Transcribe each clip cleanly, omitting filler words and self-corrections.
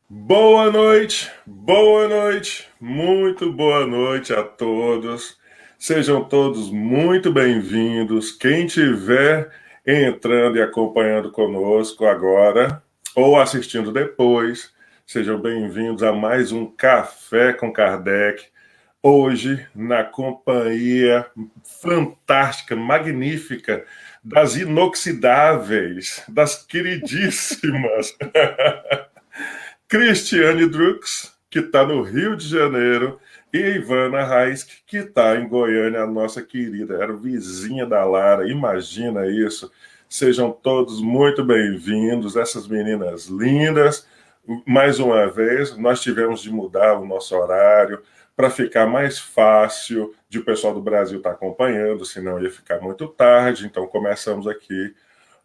boa noite, muito boa noite a todos. Sejam todos muito bem-vindos. Quem tiver entrando e acompanhando conosco agora ou assistindo depois, sejam bem-vindos a mais um Café com Kardec. Hoje, na companhia fantástica, magnífica das inoxidáveis, das queridíssimas Cristiane Drux, que está no Rio de Janeiro, e Ivana Reis, que está em Goiânia, a nossa querida, era vizinha da Lara, imagina isso. Sejam todos muito bem-vindos, essas meninas lindas. Mais uma vez, nós tivemos de mudar o nosso horário para ficar mais fácil de o pessoal do Brasil estar acompanhando, senão ia ficar muito tarde. Então, começamos aqui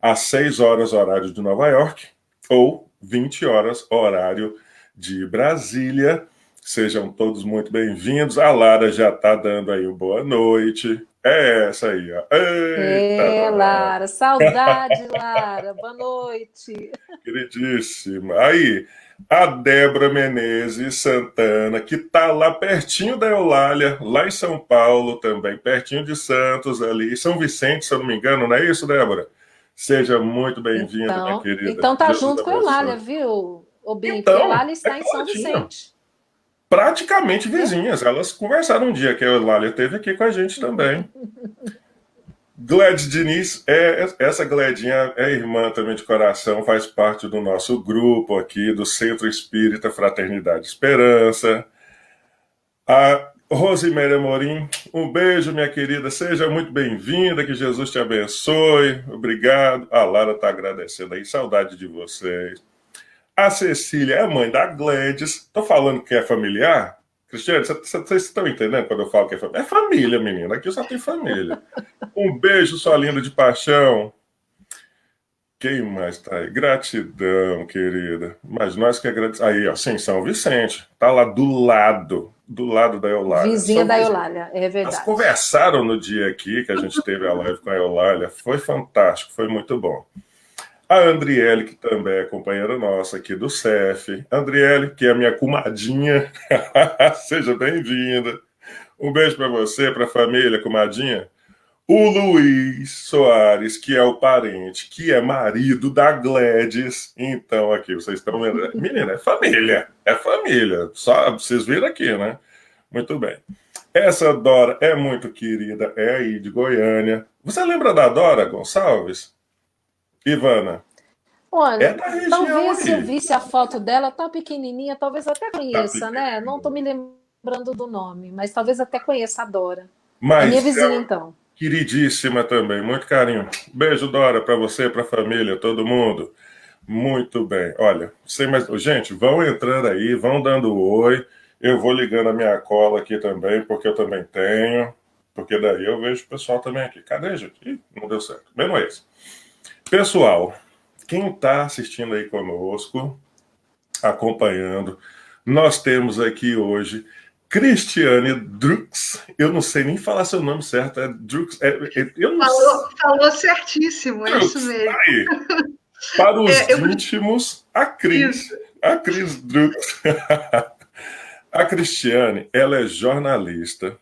às 6 horas, horário de Nova York, ou 20 horas, horário de Brasília. Sejam todos muito bem-vindos. A Lara já está dando aí boa noite. É essa aí, ó. Eita, Lara, saudade, Lara. Boa noite. queridíssima. Aí, a Débora Menezes Santana, que está lá pertinho da Eulália, lá em São Paulo também, pertinho de Santos, ali, São Vicente, se eu não me engano, não é isso, Débora? Seja muito bem-vinda, minha querida. Então tá Jesus junto com a Eulália, abençoe. viu, Binho? Porque a Então, Eulália é está em São coladinho. Vicente. Praticamente vizinhas. Elas conversaram um dia que a Eulália esteve aqui com a gente também. Gled Diniz, essa Gledinha é irmã também de coração, faz parte do nosso grupo aqui, do Centro Espírita Fraternidade e Esperança. A Rosiméria Amorim, um beijo, minha querida, seja muito bem-vinda, que Jesus te abençoe, obrigado. A Lara está agradecendo aí, saudade de vocês. A Cecília é a mãe da Gladys. Estou falando que é familiar? Cristiane, vocês estão entendendo quando eu falo que é família? É família, menina. Aqui só tem família. Um beijo, sua linda de paixão. Quem mais tá aí? Gratidão, querida. Mas nós que agradecemos. Aí, ó, sim, São Vicente. Tá lá do lado da Eulália. Vizinha São da Vicente. Eulália, é Elas verdade. conversaram no dia aqui que a gente teve a live com a Eulália. Foi fantástico, foi muito bom. A Andriele, que também é companheira nossa aqui do CEF. Andriele, que é a minha comadinha. Seja bem-vinda. Um beijo para você, para a família, comadinha. O Luiz Soares, que é o parente, que é marido da Gladys. Então, aqui, vocês estão vendo. Menina, é família. É família. Só vocês viram aqui, né? Muito bem. Essa Dora é muito querida, é aí de Goiânia. Você lembra da Dora Gonçalves? Ivana? É Olha, da região talvez se eu aí. visse a foto dela, tá pequenininha, talvez até Tá conheça, né? Não tô pequenininho. me lembrando do nome, mas talvez até conheça a Dora. É minha Mas vizinha, ela, então. queridíssima também, muito carinho. Beijo, Dora, para você, para a família, todo mundo. Muito bem. Olha, sem mais. Gente, vão entrando aí, vão dando oi. Eu vou ligando a minha cola aqui também, porque eu também tenho. Porque daí eu vejo o pessoal também aqui. Cadê, gente? Ih, não deu certo. Mesmo esse. Pessoal, quem está assistindo aí conosco, acompanhando, nós temos aqui hoje Cristiane Drux. Eu não sei nem falar seu nome certo. É Drux. Eu não sei. Falou certíssimo, é isso Drux, tá mesmo. aí. Para os Eu íntimos, a isso. Cris. A Cris Drux. A Cristiane, ela é jornalista,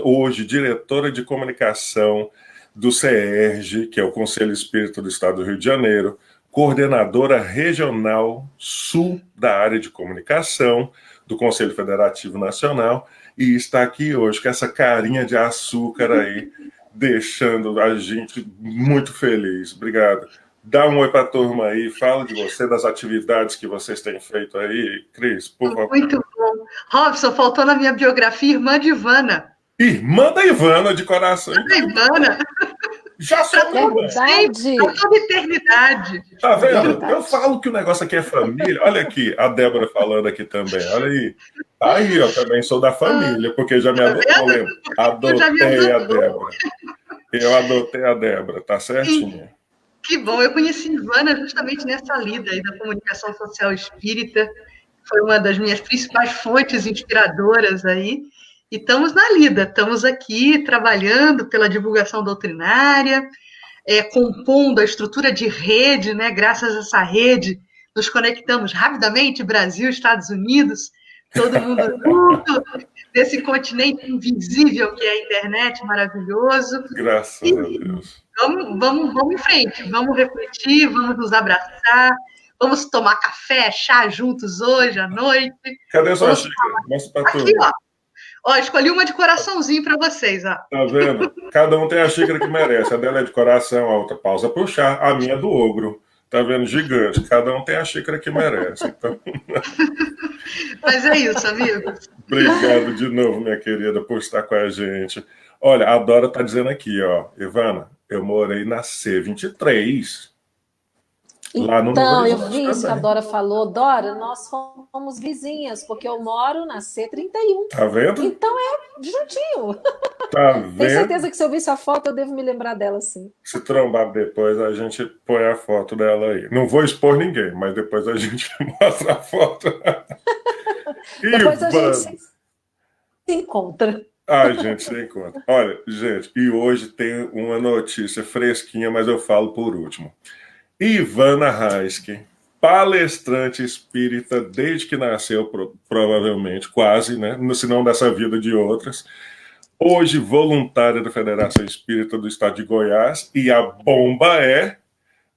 hoje diretora de comunicação do CERJ, que é o Conselho Espírita do Estado do Rio de Janeiro, coordenadora regional sul da área de comunicação do Conselho Federativo Nacional, e está aqui hoje com essa carinha de açúcar aí, deixando a gente muito feliz. Obrigado. Dá um oi para a turma aí, fala de você, das atividades que vocês têm feito aí. Cris, por favor. Muito bom. Robson, faltou na minha biografia irmã de Ivana. Irmã da Ivana de coração. A Então, Ivana, já para somos todo irmãos. sempre, Verdade! para toda eternidade. Tá É vendo? Eu verdade. falo que o negócio aqui é família. Olha aqui, a Débora falando aqui também. Olha aí. Tá aí, eu também sou da família, porque já me Tá adotou, vendo? lembra? Eu já me Adotei a adotou. Débora. Eu adotei a Débora, tá certinho? Que bom, eu conheci Ivana justamente nessa lida aí da comunicação social espírita, foi uma das minhas principais fontes inspiradoras aí, e estamos na lida, estamos aqui trabalhando pela divulgação doutrinária, compondo a estrutura de rede, né, graças a essa rede nos conectamos rapidamente, Brasil, Estados Unidos, todo mundo junto, desse continente invisível que é a internet, maravilhoso. Graças E a Deus. vamos em frente, vamos refletir, vamos nos abraçar, vamos tomar café, chá juntos hoje à noite. Cadê sua Vamos... xícara? Mostra pra Aqui, turma. ó, escolhi uma de coraçãozinho para vocês, ó. Tá vendo? Cada um tem a xícara que merece. A dela é de coração, a outra pausa pro chá, a minha é do ogro. Tá vendo? Gigante. Cada um tem a xícara que merece. Então, Mas é isso, amigos. obrigado de novo, minha querida, por estar com a gente. Olha, a Dora tá dizendo aqui, ó, Ivana, eu morei na C23. Lá no Então, Novo eu Horizonte vi isso que a também. Dora falou. Dora, nós fomos vizinhas, porque eu moro na C31. Tá vendo? Então é juntinho. Tá Tenho vendo? certeza que se eu visse a foto, eu devo me lembrar dela, sim. Se trombar depois, a gente põe a foto dela aí. Não vou expor ninguém, mas depois a gente mostra a foto. Depois a Ivana. gente se encontra. A gente se encontra. Olha, gente, e hoje tem uma notícia fresquinha, mas eu falo por último. Ivana Raiski, palestrante espírita desde que nasceu, provavelmente, quase, né? Se não dessa vida de outras. Hoje, voluntária da Federação Espírita do Estado de Goiás. E a bomba é,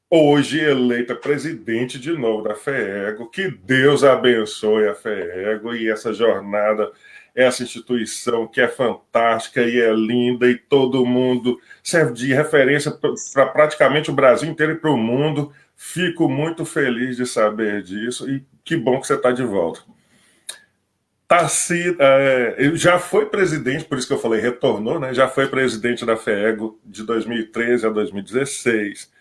hoje, eleita presidente de novo da FEEGO. Que Deus abençoe a FEEGO e essa jornada, essa instituição que é fantástica e é linda e todo mundo serve de referência para praticamente o Brasil inteiro e para o mundo. Fico muito feliz de saber disso e que bom que você está de volta. Ele já foi presidente, por isso que eu falei retornou, né? Já foi presidente da FEEGO de 2013 a 2016.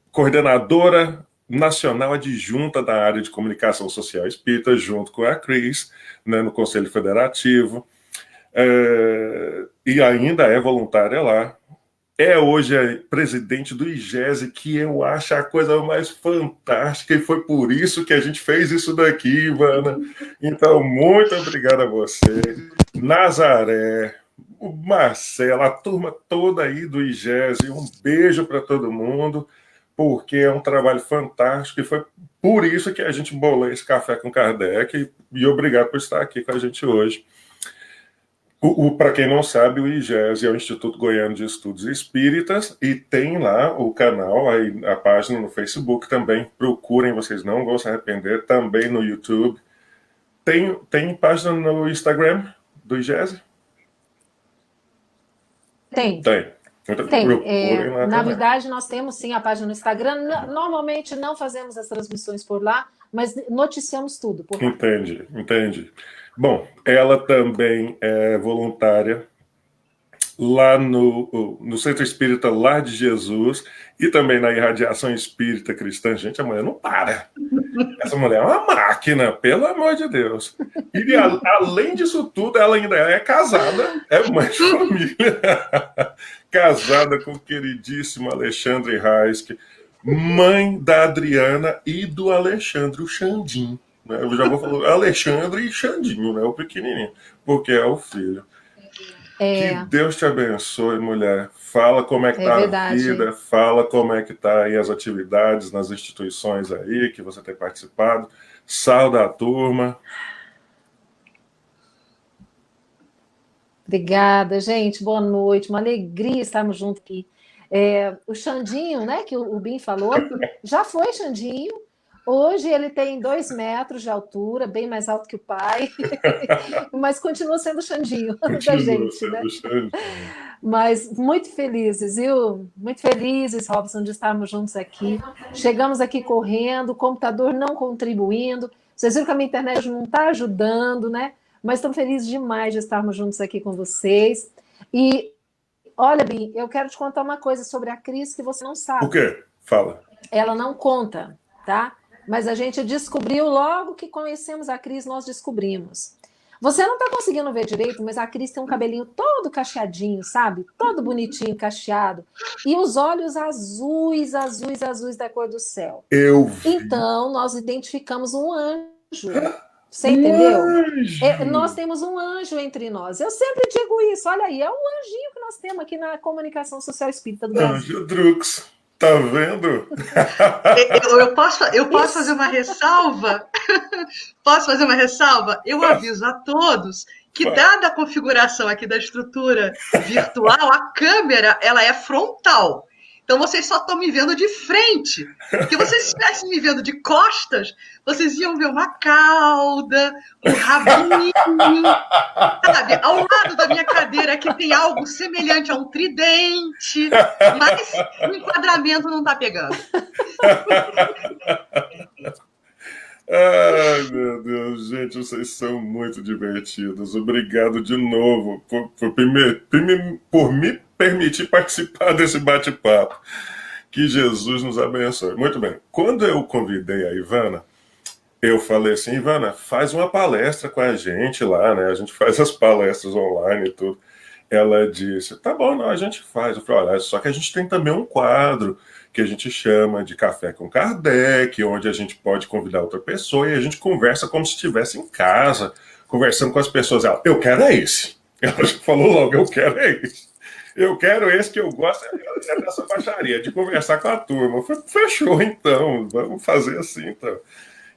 Coordenadora nacional adjunta da área de comunicação social espírita, junto com a Cris, né, no Conselho Federativo, e ainda é voluntária lá. É hoje presidente do IGESE, que eu acho a coisa mais fantástica, e foi por isso que a gente fez isso daqui, Ivana. Então, muito obrigado a você, Nazaré, o Marcelo, a turma toda aí do IGESE, um beijo para todo mundo, porque é um trabalho fantástico e foi por isso que a gente bolou esse Café com Kardec e obrigado por estar aqui com a gente hoje. Para quem não sabe, o IGESE é o Instituto Goiano de Estudos Espíritas e tem lá o canal, a página no Facebook também. Procurem, vocês não vão se arrepender. Também no YouTube. Tem página no Instagram do IGESE? Tem. Então, Tem. procurem lá Na também. verdade, nós temos sim a página no Instagram. Normalmente não fazemos as transmissões por lá, mas noticiamos tudo por lá. Entendi. Bom, ela também é voluntária lá no Centro Espírita Lar de Jesus e também na Irradiação Espírita Cristã. Gente, a mulher não para. Essa mulher é uma máquina, pelo amor de Deus. E além disso tudo, ela ainda é casada, é mãe de família. Casada com o queridíssimo Alexandre Raiski, mãe da Adriana e do Alexandre, o Xandim. Eu já vou falar Alexandre e Xandinho, né? O pequenininho, porque é o filho. Que Deus te abençoe, mulher. Fala como é que tá a vida, fala como é que tá aí as atividades nas instituições aí que você tem participado. Sauda a turma. Obrigada, gente. Boa noite. Uma alegria estarmos juntos aqui. O Xandinho, né, que o Bim falou, já foi Xandinho. Hoje ele tem 2 metros de altura, bem mais alto que o pai, mas continua sendo Xandinho da gente, né? Mas muito felizes, viu? Muito felizes, Robson, de estarmos juntos aqui. Chegamos aqui correndo, o computador não contribuindo. Vocês viram que a minha internet não está ajudando, né? Mas estamos felizes demais de estarmos juntos aqui com vocês. E, olha, Bim, eu quero te contar uma coisa sobre a Cris que você não sabe. O quê? Fala. Ela não conta, tá? Mas a gente descobriu logo que conhecemos a Cris, nós descobrimos. Você não está conseguindo ver direito, mas a Cris tem um cabelinho todo cacheadinho, sabe? Todo bonitinho, cacheado. E os olhos azuis da cor do céu. Eu vi. Então, nós identificamos um anjo. Você entendeu? Nós temos um anjo entre nós. Eu sempre digo isso. Olha aí, é um anjinho que nós temos aqui na comunicação social espírita do Brasil. Anjo Drux. Tá vendo? Eu posso fazer uma ressalva? Posso fazer uma ressalva? Eu aviso a todos que, dada a configuração aqui da estrutura virtual, a câmera ela é frontal. Então, vocês só estão me vendo de frente. Porque vocês estivessem me vendo de costas, vocês iam ver uma cauda, um rabinho, sabe? Ao lado da minha cadeira aqui tem algo semelhante a um tridente, mas o enquadramento não está pegando. Ai, meu Deus, gente, vocês são muito divertidos. Obrigado de novo por me permitir participar desse bate-papo. Que Jesus nos abençoe. Muito bem. Quando eu convidei a Ivana, eu falei assim, Ivana, faz uma palestra com a gente lá, né? A gente faz as palestras online e tudo. Ela disse, tá bom, não, a gente faz. Eu falei, olha, só que a gente tem também um quadro que a gente chama de Café com Kardec, onde a gente pode convidar outra pessoa e a gente conversa como se estivesse em casa, conversando com as pessoas. Ela, eu quero é esse. Ela já falou logo, eu quero é esse. Eu quero esse que eu gosto é dessa baixaria, de conversar com a turma. Eu falei, fechou então, vamos fazer assim então.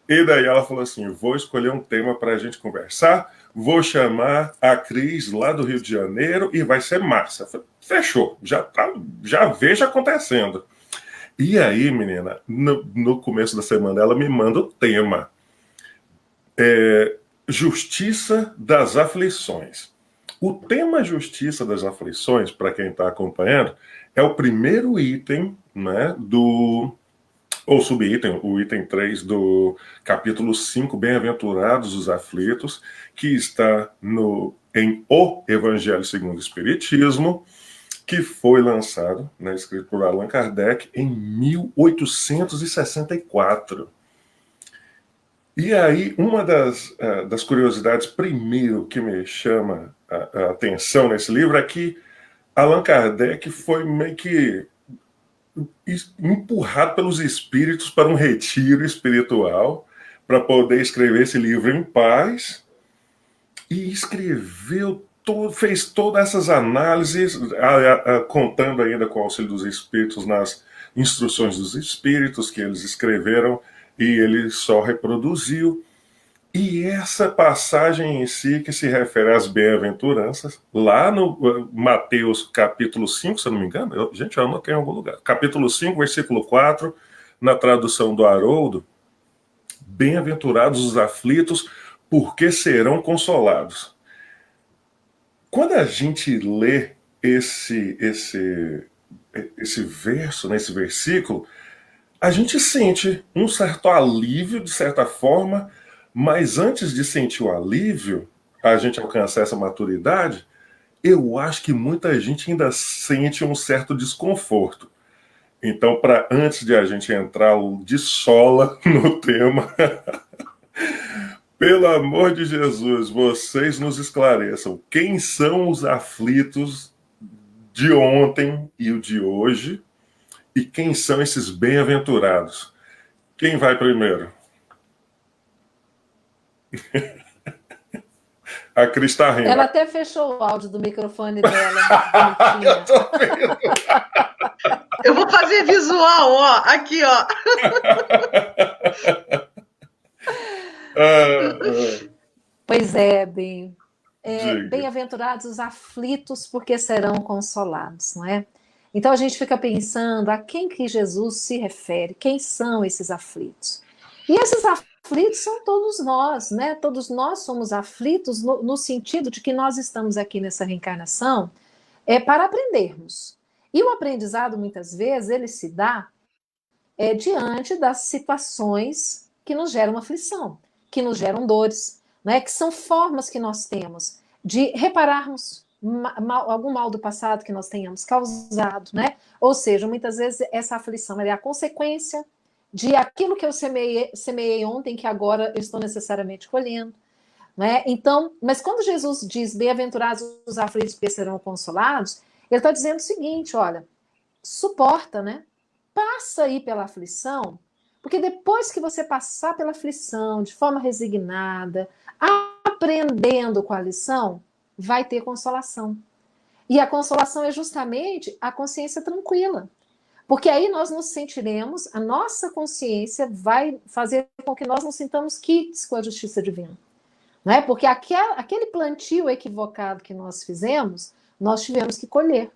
E daí ela falou assim, vou escolher um tema para a gente conversar, vou chamar a Cris lá do Rio de Janeiro e vai ser massa. Eu falei, fechou, já vejo acontecendo. E aí, menina, no começo da semana, ela me manda o tema. Justiça das aflições. O tema Justiça das Aflições, para quem está acompanhando, é o primeiro item, né, ou subitem, o item 3 do capítulo 5, Bem-aventurados os aflitos, que está em O Evangelho segundo o Espiritismo, que foi lançado, né, escrito por Allan Kardec, em 1864. E aí, uma das curiosidades, primeiro, que me chama a atenção nesse livro é que Allan Kardec foi meio que empurrado pelos espíritos para um retiro espiritual para poder escrever esse livro em paz e escreveu fez todas essas análises, contando ainda com o auxílio dos espíritos nas instruções dos espíritos que eles escreveram e ele só reproduziu. E essa passagem em si, que se refere às bem-aventuranças, lá no Mateus capítulo 5, se eu não me engano, eu anotei em algum lugar, capítulo 5, versículo 4, na tradução do Haroldo, bem-aventurados os aflitos, porque serão consolados. Quando a gente lê esse verso, nesse versículo, a gente sente um certo alívio, de certa forma, mas antes de sentir o alívio, a gente alcançar essa maturidade, eu acho que muita gente ainda sente um certo desconforto. Então, antes de a gente entrar de sola no tema, pelo amor de Jesus, vocês nos esclareçam quem são os aflitos de ontem e o de hoje e quem são esses bem-aventurados. Quem vai primeiro? A Cris está rindo. Ela até fechou o áudio do microfone dela. Eu tô vendo. Eu vou fazer visual, ó. Aqui, ó. Pois é, bem. Bem-aventurados os aflitos, porque serão consolados, não é? Então a gente fica pensando a quem que Jesus se refere, quem são esses aflitos? E esses aflitos são todos nós, né? Todos nós somos aflitos no sentido de que nós estamos aqui nessa reencarnação para aprendermos. E o aprendizado, muitas vezes, ele se dá diante das situações que nos geram aflição, que nos geram dores, né? Que são formas que nós temos de repararmos algum mal do passado que nós tenhamos causado, né? Ou seja, muitas vezes essa aflição é a consequência de aquilo que eu semeei ontem, que agora eu estou necessariamente colhendo, né? Então, mas quando Jesus diz bem-aventurados os aflitos porque serão consolados, ele está dizendo o seguinte, olha, suporta, né? Passa aí pela aflição, porque depois que você passar pela aflição de forma resignada, aprendendo com a lição, vai ter consolação. E a consolação é justamente a consciência tranquila. Porque aí nós nos sentiremos, a nossa consciência vai fazer com que nós nos sintamos quites com a justiça divina. Né? Porque aquele plantio equivocado que nós fizemos, nós tivemos que colher.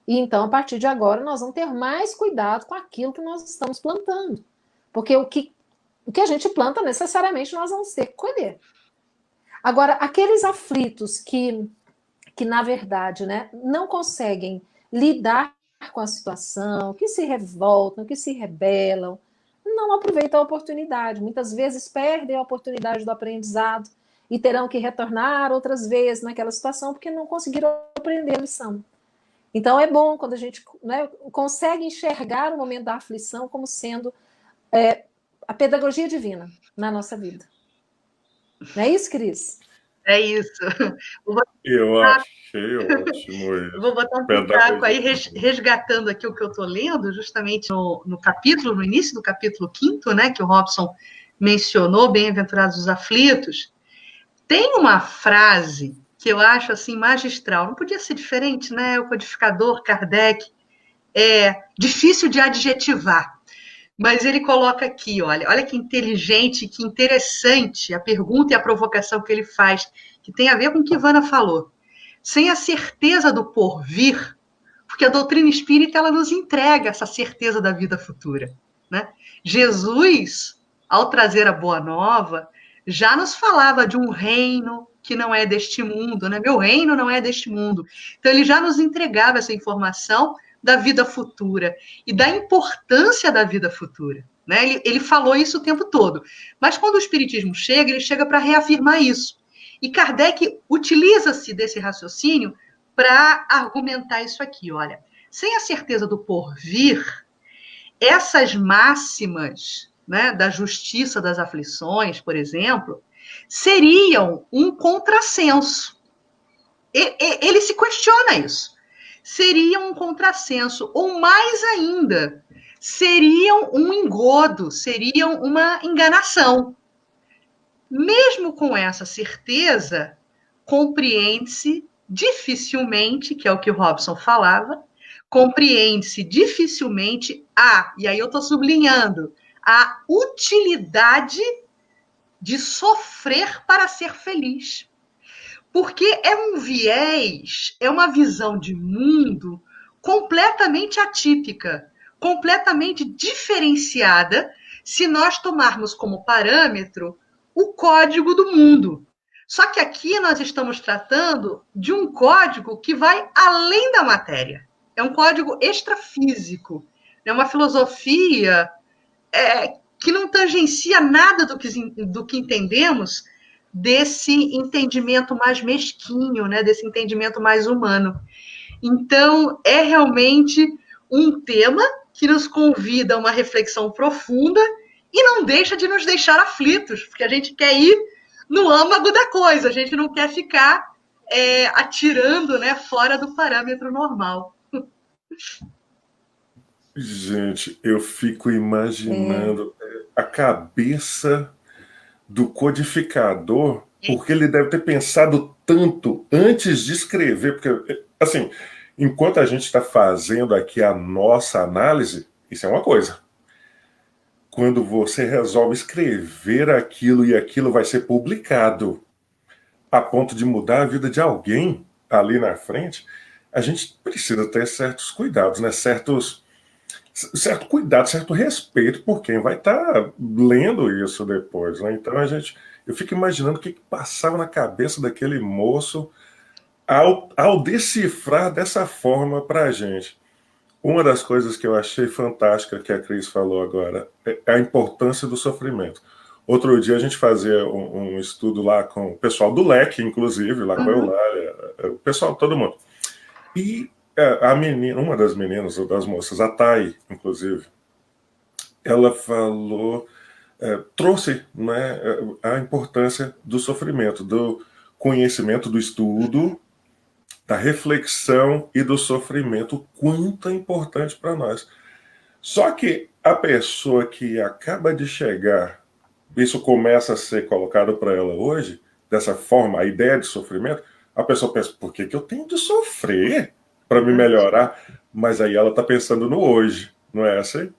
E então, a partir de agora, nós vamos ter mais cuidado com aquilo que nós estamos plantando. Porque o que a gente planta, necessariamente, nós vamos ter que colher. Agora, aqueles aflitos que na verdade, né, não conseguem lidar com a situação, que se revoltam, que se rebelam, não aproveitam a oportunidade. Muitas vezes perdem a oportunidade do aprendizado e terão que retornar outras vezes naquela situação porque não conseguiram aprender a lição. Então é bom quando a gente, né, consegue enxergar o momento da aflição como sendo a pedagogia divina na nossa vida. Não é isso, Cris? É isso. Eu achei ótimo isso. Vou botar um pitaco aí, resgatando aqui o que eu estou lendo, justamente no capítulo, no início do capítulo 5º, né, que o Robson mencionou, Bem-aventurados os aflitos. Tem uma frase que eu acho assim magistral, não podia ser diferente, né? O codificador Kardec é difícil de adjetivar, mas ele coloca aqui, olha que inteligente, que interessante a pergunta e a provocação que ele faz, que tem a ver com o que Ivana falou. Sem a certeza do porvir, porque a doutrina espírita ela nos entrega essa certeza da vida futura, né? Jesus, ao trazer a Boa Nova, já nos falava de um reino que não é deste mundo, né? Meu reino não é deste mundo. Então, ele já nos entregava essa informação da vida futura e da importância da vida futura, né? Ele falou isso o tempo todo. Mas quando o Espiritismo chega, ele chega para reafirmar isso. E Kardec utiliza-se desse raciocínio para argumentar isso aqui, olha. Sem a certeza do porvir, essas máximas, né, da justiça das aflições, por exemplo, seriam um contrassenso. Ele se questiona isso. Seriam um contrassenso, ou mais ainda, seriam um engodo, seriam uma enganação. Mesmo com essa certeza, compreende-se dificilmente, que é o que o Robson falava, compreende-se dificilmente e aí eu estou sublinhando, a utilidade de sofrer para ser feliz. Porque é um viés, é uma visão de mundo completamente atípica, completamente diferenciada, se nós tomarmos como parâmetro o código do mundo. Só que aqui nós estamos tratando de um código que vai além da matéria. É um código extrafísico. É uma filosofia que não tangencia nada do que entendemos desse entendimento mais mesquinho, né? Desse entendimento mais humano. Então, é realmente um tema que nos convida a uma reflexão profunda e não deixa de nos deixar aflitos, porque a gente quer ir no âmago da coisa, a gente não quer ficar atirando, né, fora do parâmetro normal. Gente, eu fico imaginando a cabeça do codificador, porque ele deve ter pensado tanto antes de escrever, porque, assim, enquanto a gente está fazendo aqui a nossa análise, isso é uma coisa. Quando você resolve escrever aquilo e aquilo vai ser publicado a ponto de mudar a vida de alguém ali na frente, a gente precisa ter certos cuidados, né? Certo cuidado, certo respeito por quem vai estar lendo isso depois, né? Então eu fico imaginando o que passava na cabeça daquele moço ao decifrar dessa forma para a gente. Uma das coisas que eu achei fantástica que a Cris falou agora é a importância do sofrimento. Outro dia a gente fazia um estudo lá com o pessoal do LEC, inclusive, lá com a Eulália, o pessoal, todo mundo. E a menina, uma das meninas, ou das moças, a Thay, inclusive, ela falou, trouxe, né, a importância do sofrimento, do conhecimento, do estudo, da reflexão e do sofrimento, o quanto é importante para nós. Só que a pessoa que acaba de chegar, isso começa a ser colocado para ela hoje, dessa forma, a ideia de sofrimento, a pessoa pensa, por que eu tenho de sofrer para me melhorar? Mas aí ela está pensando no hoje. Não é assim?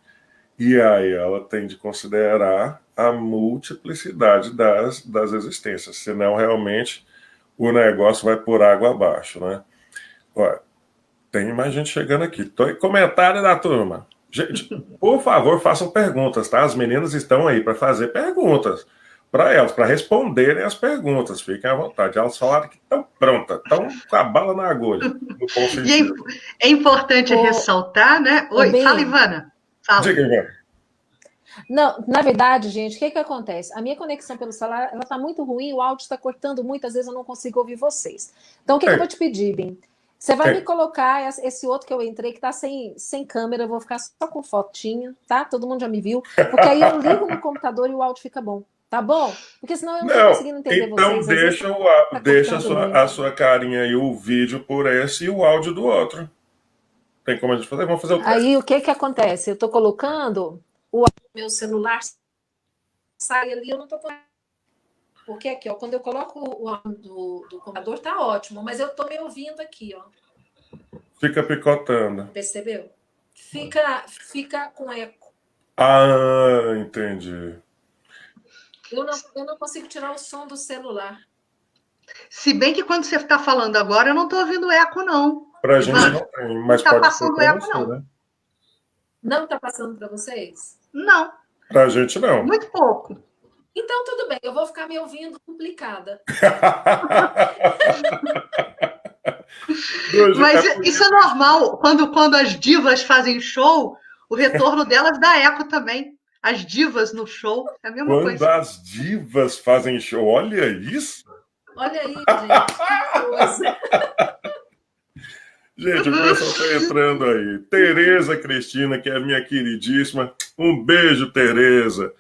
E aí ela tem de considerar a multiplicidade das existências, senão realmente o negócio vai por água abaixo, né? Olha, tem mais gente chegando aqui. Comentário da turma. Gente, por favor, façam perguntas, tá? As meninas estão aí para fazer perguntas para elas, para responderem as perguntas. Fiquem à vontade. Elas falaram que estão prontas, estão com a bala na agulha, no bom sentido. E é importante ressaltar, né? Oi, fala, Ivana. Fala. Diga, Ivana. Não, na verdade, gente, o que acontece? A minha conexão pelo celular, ela tá muito ruim, o áudio está cortando muito, às vezes eu não consigo ouvir vocês. Então, o que eu vou te pedir, Bim? Você vai me colocar esse outro que eu entrei, que tá sem câmera, eu vou ficar só com fotinho, tá? Todo mundo já me viu. Porque aí eu ligo no computador e o áudio fica bom. Tá bom? Porque senão eu não tô conseguindo entender então vocês. Então deixa a sua carinha e o vídeo por esse e o áudio do outro. Tem como a gente fazer? Vamos fazer o teste. Aí o que acontece? Eu tô colocando o meu celular, sai ali, eu não tô. Porque aqui, ó, quando eu coloco o áudio do computador, tá ótimo, mas eu tô me ouvindo aqui, ó. Fica picotando. Percebeu? Fica com eco. Ah, entendi. Eu não consigo tirar o som do celular. Se bem que quando você está falando agora, eu não estou ouvindo eco, não. Pra gente não tem, mas não pode tá passando ser pra eco, você, não. né? Não tá passando para vocês? Não. Pra gente não. Muito pouco. Então, tudo bem, eu vou ficar me ouvindo complicada. Mas isso é normal. Quando as divas fazem show, o retorno delas dá eco também. As divas no show, é a mesma coisa. Quando as divas fazem show, olha isso. Olha aí, gente, que coisa. Gente, o pessoal está entrando aí. Tereza Cristina, que é minha queridíssima. Um beijo, Tereza.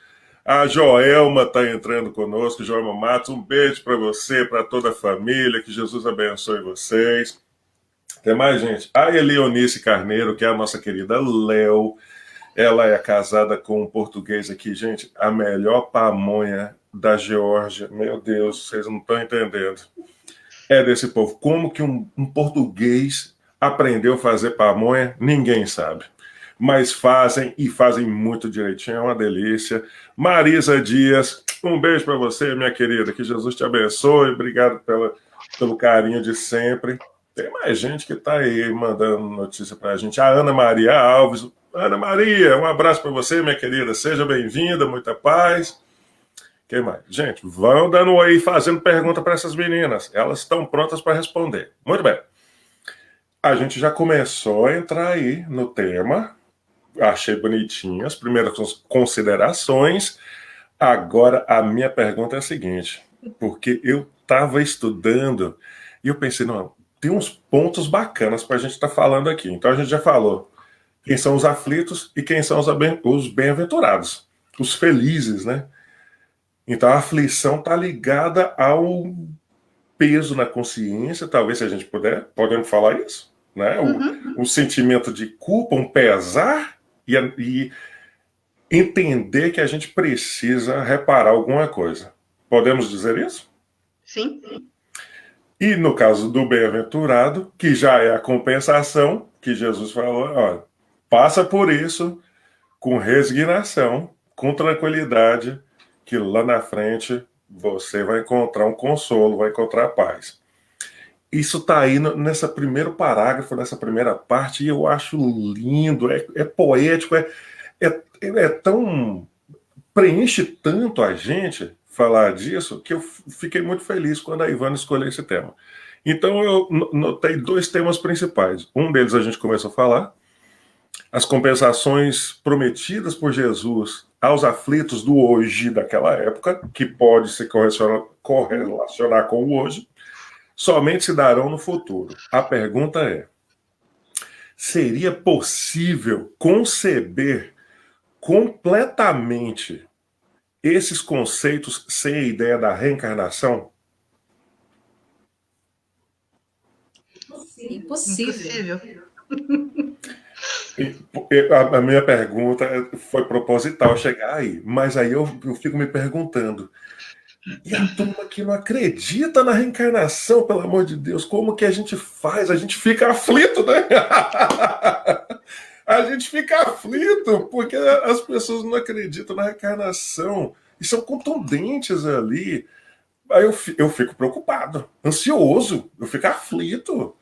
A Joelma está entrando conosco, Joelma Matos. Um beijo para você, para toda a família. Que Jesus abençoe vocês. Tem mais gente. A Eleonice Carneiro, que é a nossa querida Léo. Ela é casada com um português aqui, gente. A melhor pamonha da Geórgia. Meu Deus, vocês não estão entendendo. É desse povo. Como que um português aprendeu a fazer pamonha? Ninguém sabe. Mas fazem e fazem muito direitinho. É uma delícia. Marisa Dias, um beijo para você, minha querida. Que Jesus te abençoe. Obrigado pelo carinho de sempre. Tem mais gente que está aí mandando notícia para a gente. A Ana Maria Alves. Ana Maria, um abraço para você, minha querida. Seja bem-vinda, muita paz. Quem mais? Gente, vão dando aí, fazendo pergunta para essas meninas. Elas estão prontas para responder. Muito bem. A gente já começou a entrar aí no tema. Achei bonitinho as primeiras considerações. Agora, a minha pergunta é a seguinte. Porque eu estava estudando e eu pensei, não, tem uns pontos bacanas para a gente estar falando aqui. Então, a gente já falou quem são os aflitos e quem são os bem-aventurados. Os felizes, né? Então, a aflição está ligada ao peso na consciência, talvez se a gente podemos falar isso, né? Um sentimento de culpa, um pesar e entender que a gente precisa reparar alguma coisa. Podemos dizer isso? Sim. E no caso do bem-aventurado, que já é a compensação, que Jesus falou, olha, passa por isso com resignação, com tranquilidade, que lá na frente você vai encontrar um consolo, vai encontrar paz. Isso está aí nesse primeiro parágrafo, nessa primeira parte, e eu acho lindo, é poético, é tão... preenche tanto a gente falar disso, que eu fiquei muito feliz quando a Ivana escolheu esse tema. Então eu notei 2 temas principais. Um deles a gente começou a falar, as compensações prometidas por Jesus aos aflitos do hoje daquela época, que pode se correlacionar com o hoje, somente se darão no futuro. A pergunta é, seria possível conceber completamente esses conceitos sem a ideia da reencarnação? Impossível. A minha pergunta foi proposital chegar aí, mas aí eu fico me perguntando, e a turma que não acredita na reencarnação, pelo amor de Deus, como que a gente faz? A gente fica aflito, né? A gente fica aflito porque as pessoas não acreditam na reencarnação e são contundentes ali. Aí eu fico preocupado, ansioso, eu fico aflito.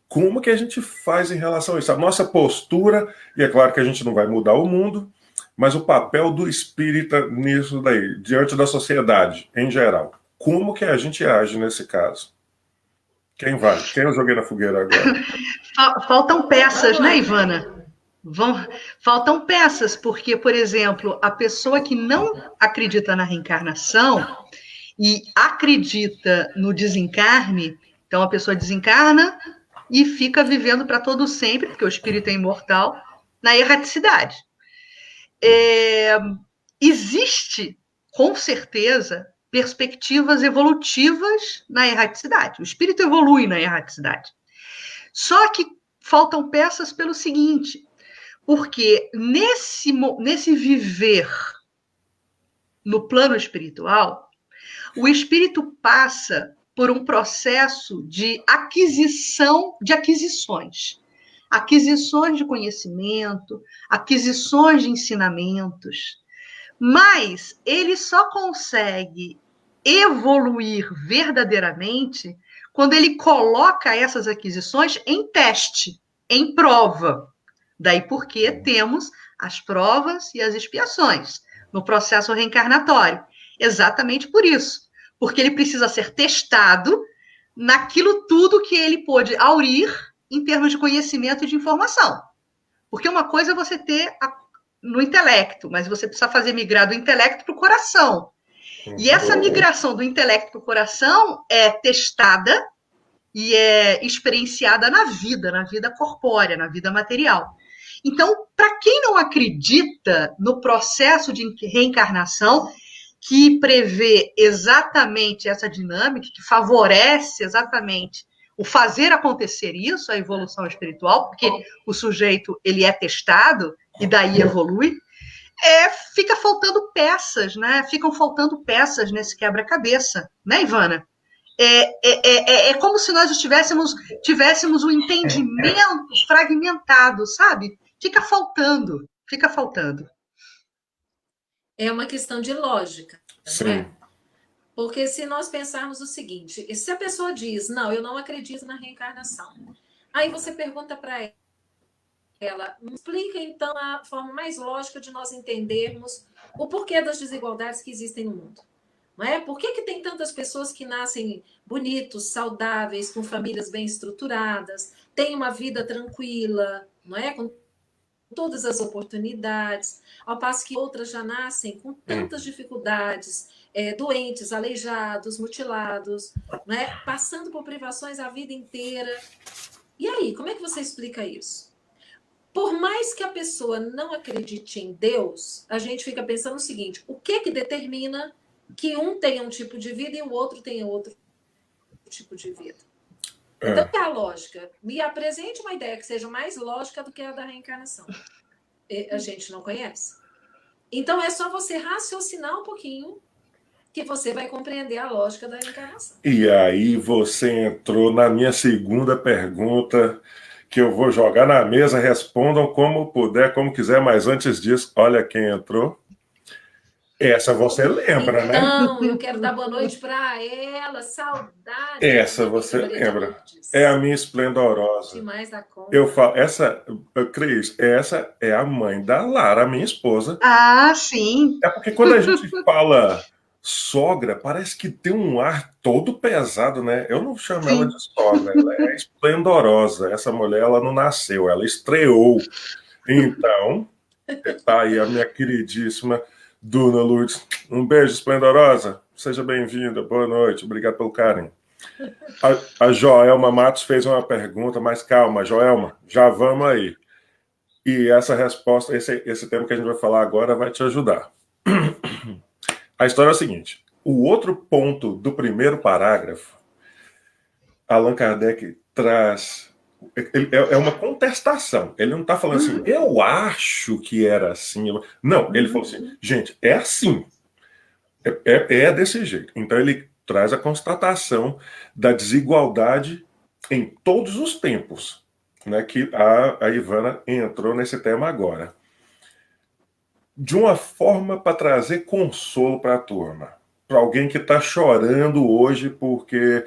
Como que a gente faz em relação a isso? A nossa postura, e é claro que a gente não vai mudar o mundo, mas o papel do espírita nisso daí, diante da sociedade em geral. Como que a gente age nesse caso? Quem vai? Quem eu joguei na fogueira agora? Faltam peças, né, Ivana? Faltam peças, porque, por exemplo, a pessoa que não acredita na reencarnação e acredita no desencarne, então a pessoa desencarna e fica vivendo para todo sempre, porque o espírito é imortal, na erraticidade. Existe, com certeza, perspectivas evolutivas na erraticidade. O espírito evolui na erraticidade. Só que faltam peças pelo seguinte, porque nesse viver no plano espiritual, o espírito passa por um processo de aquisições de conhecimento, aquisições de ensinamentos, mas ele só consegue evoluir verdadeiramente quando ele coloca essas aquisições em teste, em prova. Daí porque temos as provas e as expiações no processo reencarnatório. Exatamente por isso. Porque ele precisa ser testado naquilo tudo que ele pôde aurir em termos de conhecimento e de informação. Porque uma coisa é você ter no intelecto, mas você precisa fazer migrar do intelecto para o coração. E essa migração do intelecto para o coração é testada e é experienciada na vida corpórea, na vida material. Então, para quem não acredita no processo de reencarnação, que prevê exatamente essa dinâmica, que favorece exatamente o fazer acontecer isso, a evolução espiritual, porque o sujeito ele é testado e daí evolui, fica faltando peças, né? Ficam faltando peças nesse quebra-cabeça, né, Ivana? É como se nós tivéssemos um entendimento fragmentado, sabe? Fica faltando. É uma questão de lógica, Sim. não é? Porque se nós pensarmos o seguinte, se a pessoa diz, não, eu não acredito na reencarnação, aí você pergunta para ela, explica então a forma mais lógica de nós entendermos o porquê das desigualdades que existem no mundo. Não é? Por que tem tantas pessoas que nascem bonitos, saudáveis, com famílias bem estruturadas, têm uma vida tranquila, não é? Com todas as oportunidades, ao passo que outras já nascem com tantas dificuldades, doentes, aleijados, mutilados, não é? Passando por privações a vida inteira. E aí, como é que você explica isso? Por mais que a pessoa não acredite em Deus, a gente fica pensando o seguinte, o que determina que um tenha um tipo de vida e o outro tenha outro tipo de vida? Então, é a lógica. Me apresente uma ideia que seja mais lógica do que a da reencarnação. A gente não conhece. Então, é só você raciocinar um pouquinho que você vai compreender a lógica da reencarnação. E aí você entrou na minha segunda pergunta, que eu vou jogar na mesa, respondam como puder, como quiser, mas antes disso, olha quem entrou. Essa você lembra, né? Então, eu quero dar boa noite para ela, saudade. Essa você lembra. É a minha esplendorosa. Demais da conta. Eu falo, Cris, essa é a mãe da Lara, a minha esposa. Ah, sim. É porque quando a gente fala sogra, parece que tem um ar todo pesado, né? Eu não chamo ela de sogra, ela é esplendorosa. Essa mulher, ela não nasceu, ela estreou. Então, tá aí a minha queridíssima Dona Lourdes. Um beijo, esplendorosa. Seja bem-vinda, boa noite, obrigado pelo carinho. A Joelma Matos fez uma pergunta, mas calma, Joelma, já vamos aí. E essa resposta, esse tema que a gente vai falar agora vai te ajudar. A história é a seguinte, o outro ponto do primeiro parágrafo, Allan Kardec traz... É uma contestação. Ele não está falando assim, eu acho que era assim. Não, ele falou assim, gente, é assim. É desse jeito. Então ele traz a constatação da desigualdade em todos os tempos. né, que a Ivana entrou nesse tema agora, de uma forma para trazer consolo para a turma, para alguém que está chorando hoje porque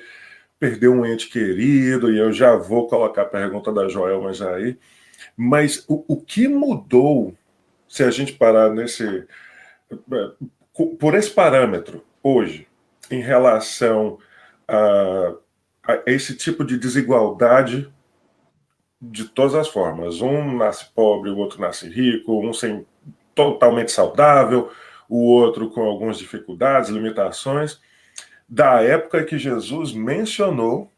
perdeu um ente querido, e eu já vou colocar a pergunta da Joelma já aí, mas o que mudou, se a gente parar por esse parâmetro hoje, em relação a esse tipo de desigualdade de todas as formas. Um nasce pobre, o outro nasce rico, um totalmente saudável, o outro com algumas dificuldades, limitações, da época que Jesus mencionou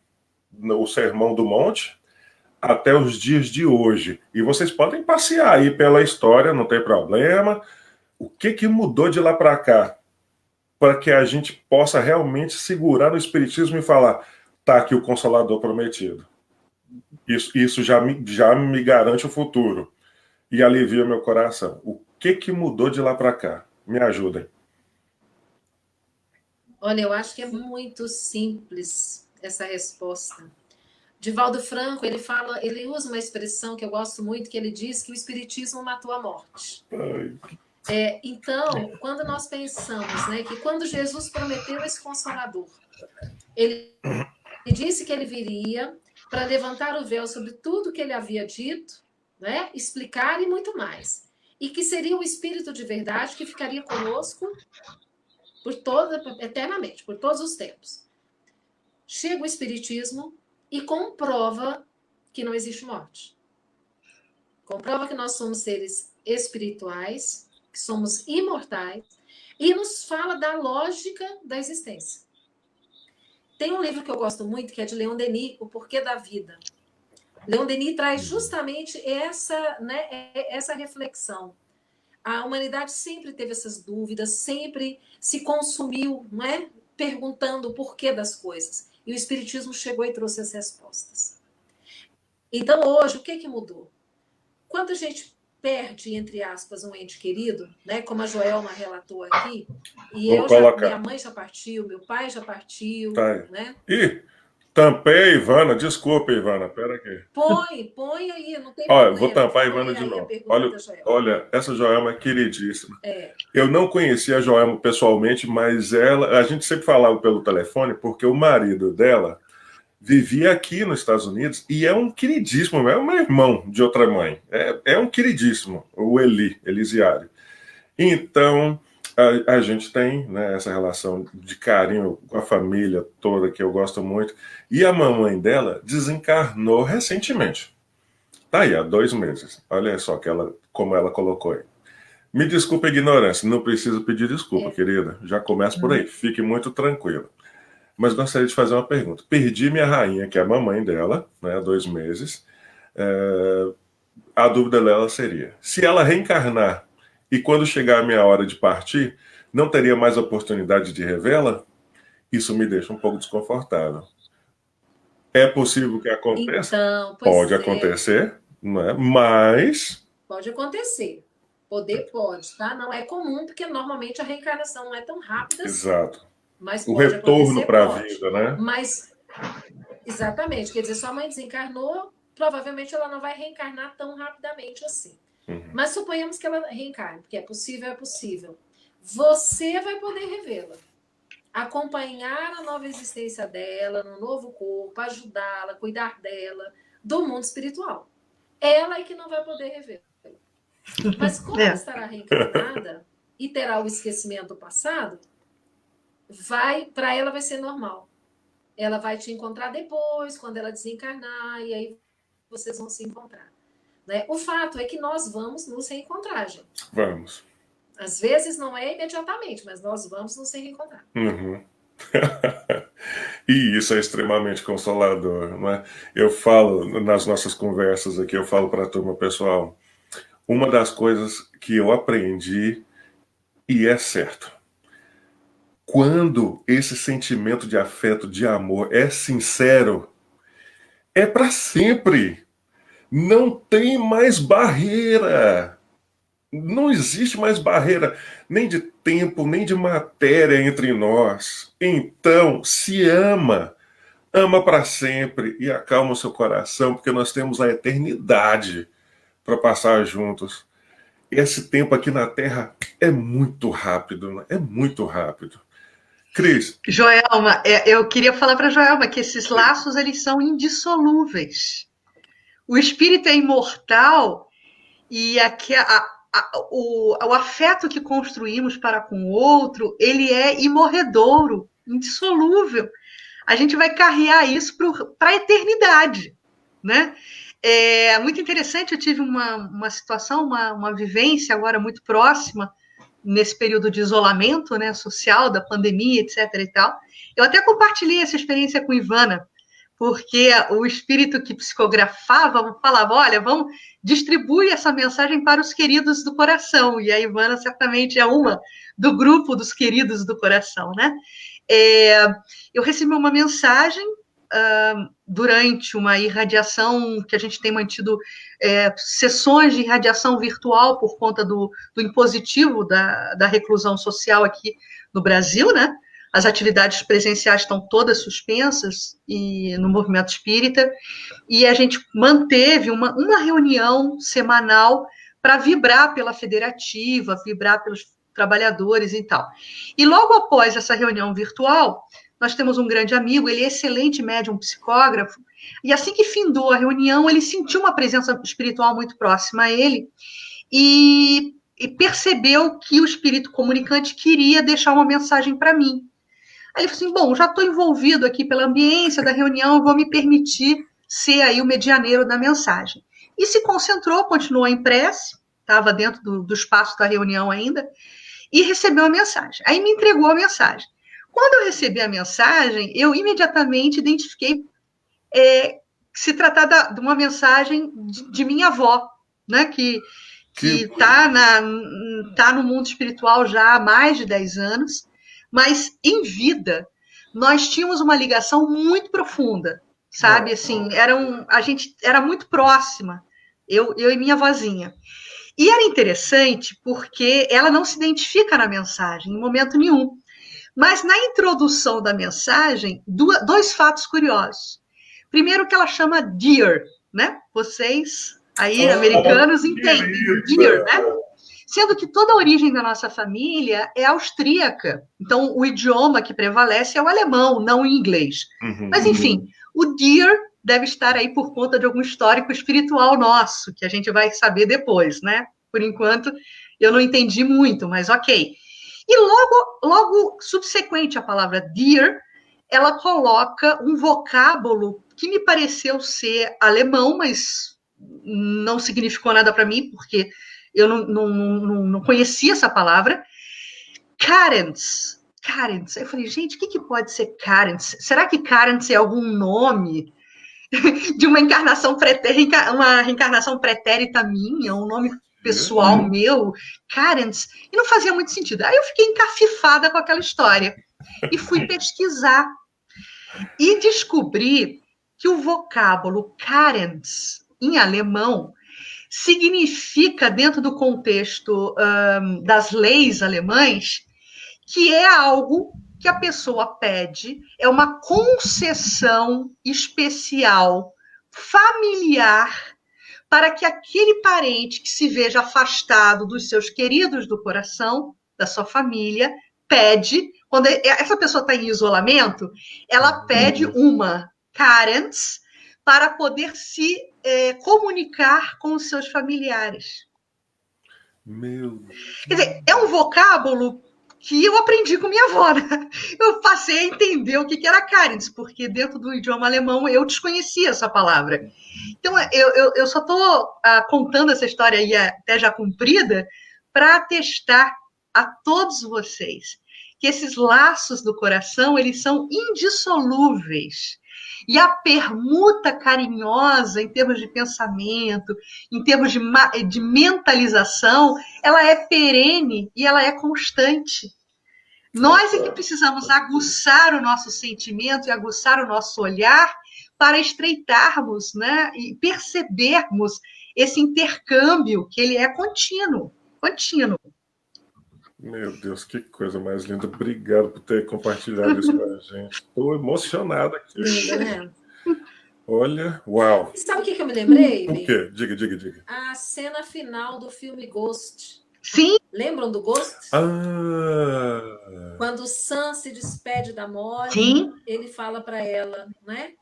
no Sermão do Monte até os dias de hoje. E vocês podem passear aí pela história, não tem problema. O que mudou de lá para cá? Para que a gente possa realmente segurar no Espiritismo e falar, tá aqui o Consolador prometido. Isso já me garante o futuro e alivia meu coração. O que mudou de lá para cá? Me ajudem. Olha, eu acho que é muito simples essa resposta. Divaldo Franco, ele usa uma expressão que eu gosto muito, que ele diz que o espiritismo matou a morte. Então, quando nós pensamos, né, que quando Jesus prometeu esse Consolador, ele disse que ele viria para levantar o véu sobre tudo que ele havia dito, né, explicar e muito mais. E que seria o Espírito de verdade que ficaria conosco eternamente, por todos os tempos. Chega o Espiritismo e comprova que não existe morte. Comprova que nós somos seres espirituais, que somos imortais, e nos fala da lógica da existência. Tem um livro que eu gosto muito, que é de Leon Denis, O Porquê da Vida. Leon Denis traz justamente essa reflexão. A humanidade sempre teve essas dúvidas, sempre se consumiu, não é? Perguntando o porquê das coisas. E o Espiritismo chegou e trouxe as respostas. Então, hoje, o que mudou? Quando a gente perde, entre aspas, um ente querido, né, como a Joelma relatou aqui, e minha mãe já partiu, meu pai já partiu, tá. Né? Ih, tampei a Ivana, desculpa, Ivana, pera aqui. Põe aí, não tem problema. Olha, vou tampar a Ivana de novo. Olha, essa Joelma é queridíssima. Eu não conhecia a Joelma pessoalmente, mas a gente sempre falava pelo telefone, porque o marido dela vivia aqui nos Estados Unidos e é um queridíssimo, é um irmão de outra mãe. É um queridíssimo, o Elisiário. Então, a gente tem, né, essa relação de carinho com a família toda, que eu gosto muito. E a mamãe dela desencarnou recentemente. Tá aí, há 2 meses. Olha só como ela colocou aí. Me desculpe a ignorância, não preciso pedir desculpa, querida. Já começa por aí, fique muito tranquila. Mas gostaria de fazer uma pergunta. Perdi minha rainha, que é a mamãe dela, né, há 2 meses. A dúvida dela seria, se ela reencarnar e quando chegar a minha hora de partir, não teria mais oportunidade de revê-la? Isso me deixa um pouco desconfortável. É possível que aconteça? Então, pode acontecer, não é? Mas... Pode acontecer. Poder pode, tá? Não é comum, porque normalmente a reencarnação não é tão rápida. Exato. Mas o retorno para a vida, né? Mas, exatamente. Quer dizer, sua mãe desencarnou, provavelmente ela não vai reencarnar tão rapidamente assim. Mas suponhamos que ela reencarne, porque é possível, é possível. Você vai poder revê-la. Acompanhar a nova existência dela, no novo corpo, ajudá-la, cuidar dela, do mundo espiritual. Ela é que não vai poder revê-la. Mas como ela estará reencarnada e terá o esquecimento do passado, para ela vai ser normal. Ela vai te encontrar depois, quando ela desencarnar, e aí vocês vão se encontrar. Né? O fato é que nós vamos nos reencontrar, gente. Vamos. Às vezes não é imediatamente, mas nós vamos nos reencontrar. E isso é extremamente consolador, não é? Eu falo, nas nossas conversas aqui, eu falo para a turma, pessoal, uma das coisas que eu aprendi, e é certo, quando esse sentimento de afeto, de amor é sincero, é para sempre. Não tem mais barreira. Não existe mais barreira, nem de tempo, nem de matéria entre nós. Então, se ama, ama para sempre e acalma o seu coração, porque nós temos a eternidade para passar juntos. Esse tempo aqui na Terra é muito rápido, né? É muito rápido. Cris. Joelma, eu queria falar para Joelma que esses laços eles são indissolúveis. O espírito é imortal e aqui o afeto que construímos para com o outro, ele é imorredouro, indissolúvel. A gente vai carregar isso para a eternidade, né? É muito interessante, eu tive uma situação, uma vivência agora muito próxima, nesse período de isolamento, né, social, da pandemia, etc. e tal. Eu até compartilhei essa experiência com Ivana, porque o espírito que psicografava falava, olha, vamos distribuir essa mensagem para os queridos do coração, e a Ivana certamente é uma do grupo dos queridos do coração, né? Eu recebi uma mensagem durante uma irradiação que a gente tem mantido sessões de irradiação virtual por conta do impositivo da reclusão social aqui no Brasil, né? As atividades presenciais estão todas suspensas e no movimento espírita, e a gente manteve uma reunião semanal para vibrar pela federativa, vibrar pelos trabalhadores e tal. E logo após essa reunião virtual, nós temos um grande amigo, ele é excelente médium psicógrafo, e assim que findou a reunião, ele sentiu uma presença espiritual muito próxima a ele, e percebeu que o espírito comunicante queria deixar uma mensagem para mim. Aí ele falou assim, bom, já estou envolvido aqui pela ambiência da reunião, vou me permitir ser aí o medianeiro da mensagem. E se concentrou, continuou em prece, estava dentro do espaço da reunião ainda, e recebeu a mensagem. Aí me entregou a mensagem. Quando eu recebi a mensagem, eu imediatamente identifiquei que se tratar de uma mensagem de minha avó, né, que tá no mundo espiritual já há mais de 10 anos, mas em vida nós tínhamos uma ligação muito profunda, sabe? Assim, a gente era muito próxima, eu e minha vozinha. E era interessante porque ela não se identifica na mensagem em momento nenhum. Mas na introdução da mensagem, dois fatos curiosos. Primeiro que ela chama Dear, né? Vocês aí, americanos, entendem. Dear, né? Sendo que toda a origem da nossa família é austríaca. Então, o idioma que prevalece é o alemão, não o inglês. Mas, enfim, o Dear deve estar aí por conta de algum histórico espiritual nosso, que a gente vai saber depois, né? Por enquanto, eu não entendi muito, mas ok. E logo subsequente à palavra dear, ela coloca um vocábulo que me pareceu ser alemão, mas não significou nada para mim, porque eu não conhecia essa palavra. Carens. Carens. Eu falei, gente, o que pode ser Carens? Será que Carens é algum nome de uma encarnação uma reencarnação pretérita minha, um nome pessoal meu, Karens, e não fazia muito sentido. Aí eu fiquei encafifada com aquela história e fui pesquisar e descobri que o vocábulo Karens, em alemão, significa, dentro do contexto das leis alemães, que é algo que a pessoa pede, é uma concessão especial, familiar, para que aquele parente que se veja afastado dos seus queridos do coração, da sua família, pede, quando essa pessoa está em isolamento, ela pede uma Karens para poder se comunicar com os seus familiares. Quer dizer, é um vocábulo que eu aprendi com minha avó, né? Eu passei a entender o que era Karens, porque dentro do idioma alemão eu desconhecia essa palavra. Então, eu só estou contando essa história aí até já cumprida para atestar a todos vocês que esses laços do coração, eles são indissolúveis. E a permuta carinhosa, em termos de pensamento, em termos de mentalização, ela é perene e ela é constante. Nós é que precisamos aguçar o nosso sentimento e aguçar o nosso olhar para estreitarmos, né, e percebermos esse intercâmbio, que ele é contínuo, contínuo. Meu Deus, que coisa mais linda. Obrigado por ter compartilhado isso com a gente. Estou emocionado aqui. Linda, né? Olha, uau. E sabe o que eu me lembrei, O Bim? quê? Diga, diga, diga. A cena final do filme Ghost. Sim, Lembram do Ghost? Ah, Quando o Sam se despede da Molly, sim. ele fala para ela, né?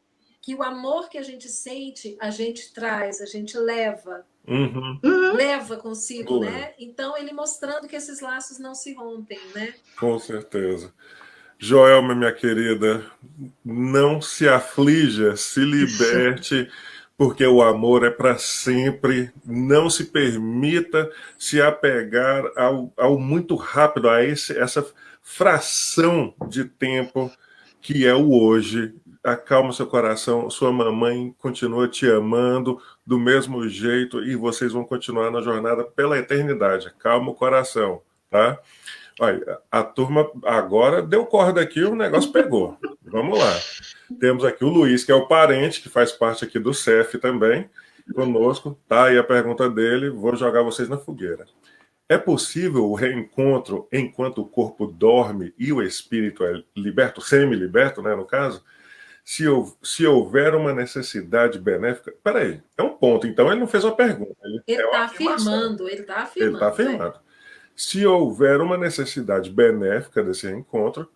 Que o amor que a gente sente, a gente traz, a gente leva. uhum, Leva consigo, lembro, né? Então, ele mostrando que esses laços não se rompem, né? com certeza. Joelma, minha querida, não se aflija, se Isso. liberte, porque o amor é para sempre. Não se permita se apegar ao muito rápido, essa fração de tempo que é o hoje. Acalma seu coração, sua mamãe continua te amando do mesmo jeito e vocês vão continuar na jornada pela eternidade. Calma o coração, tá? Olha, a turma agora deu corda aqui, o negócio pegou. Vamos lá. Temos aqui o Luiz, que é o parente, que faz parte aqui do CEF também, conosco. Tá aí a pergunta dele, vou jogar vocês na fogueira. É possível o reencontro enquanto o corpo dorme e o espírito é liberto, semi-liberto, né, no caso? Se houver uma necessidade benéfica. Peraí, é um ponto. Então ele não fez uma pergunta, Ele é uma está afirmação. afirmando, ele está Ele está afirmando. afirmando. Se houver uma necessidade benéfica desse encontro,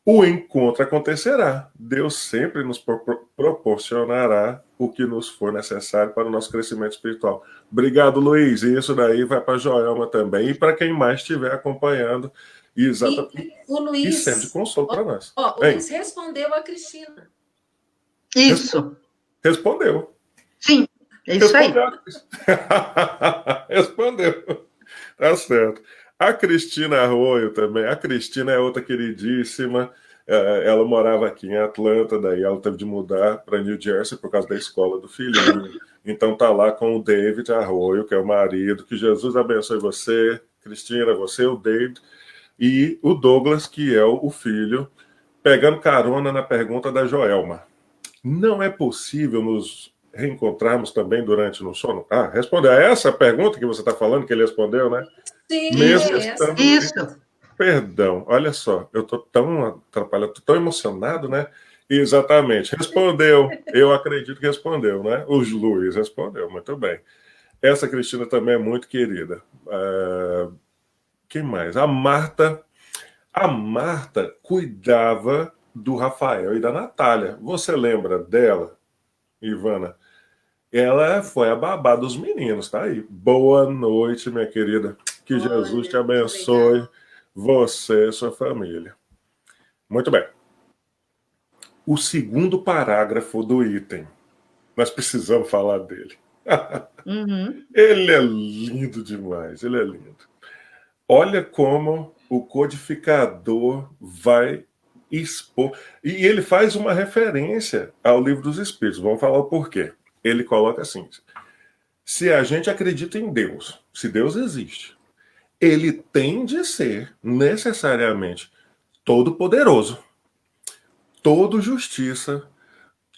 o encontro acontecerá. Deus sempre nos proporcionará o que nos for necessário para o nosso crescimento espiritual. Obrigado, Luiz. E isso daí vai para a Joelma também e para quem mais estiver acompanhando. Exatamente. O E Luiz, serve de consolo para nós. o Luiz respondeu a Cristina. Isso. Respondeu. Sim, é isso aí. Respondeu. Tá certo. A Cristina Arroio também. A Cristina é outra queridíssima. Ela morava aqui em Atlanta, daí ela teve de mudar para New Jersey por causa da escola do filhinho. Então tá lá com o David Arroio, que é o marido. Que Jesus abençoe você, Cristina, você, o David, e o Douglas, que é o filho, pegando carona na pergunta da Joelma. Não é possível nos reencontrarmos também durante no sono? Ah, respondeu a essa pergunta que você está falando, que ele respondeu, né? Sim, Mesmo é essa. estando... Isso. Perdão, olha só, eu estou tão atrapalhado, tô tão emocionado, né? Exatamente, respondeu. Eu acredito que respondeu, né? O Luiz respondeu, muito bem. Essa Cristina também é muito querida. Quem mais? A Marta. A Marta cuidava do Rafael e da Natália. Você lembra dela, Ivana? Ela foi a babá dos meninos, tá aí. Boa noite, minha querida. Que Jesus te abençoe, você e sua família. Muito bem. O segundo parágrafo do item. Nós precisamos falar dele. Ele é lindo demais, ele é lindo. Olha como o codificador vai expor. E ele faz uma referência ao Livro dos Espíritos. Vamos falar o porquê. Ele coloca assim: se a gente acredita em Deus, se Deus existe, ele tem de ser necessariamente todo-poderoso, todo justiça,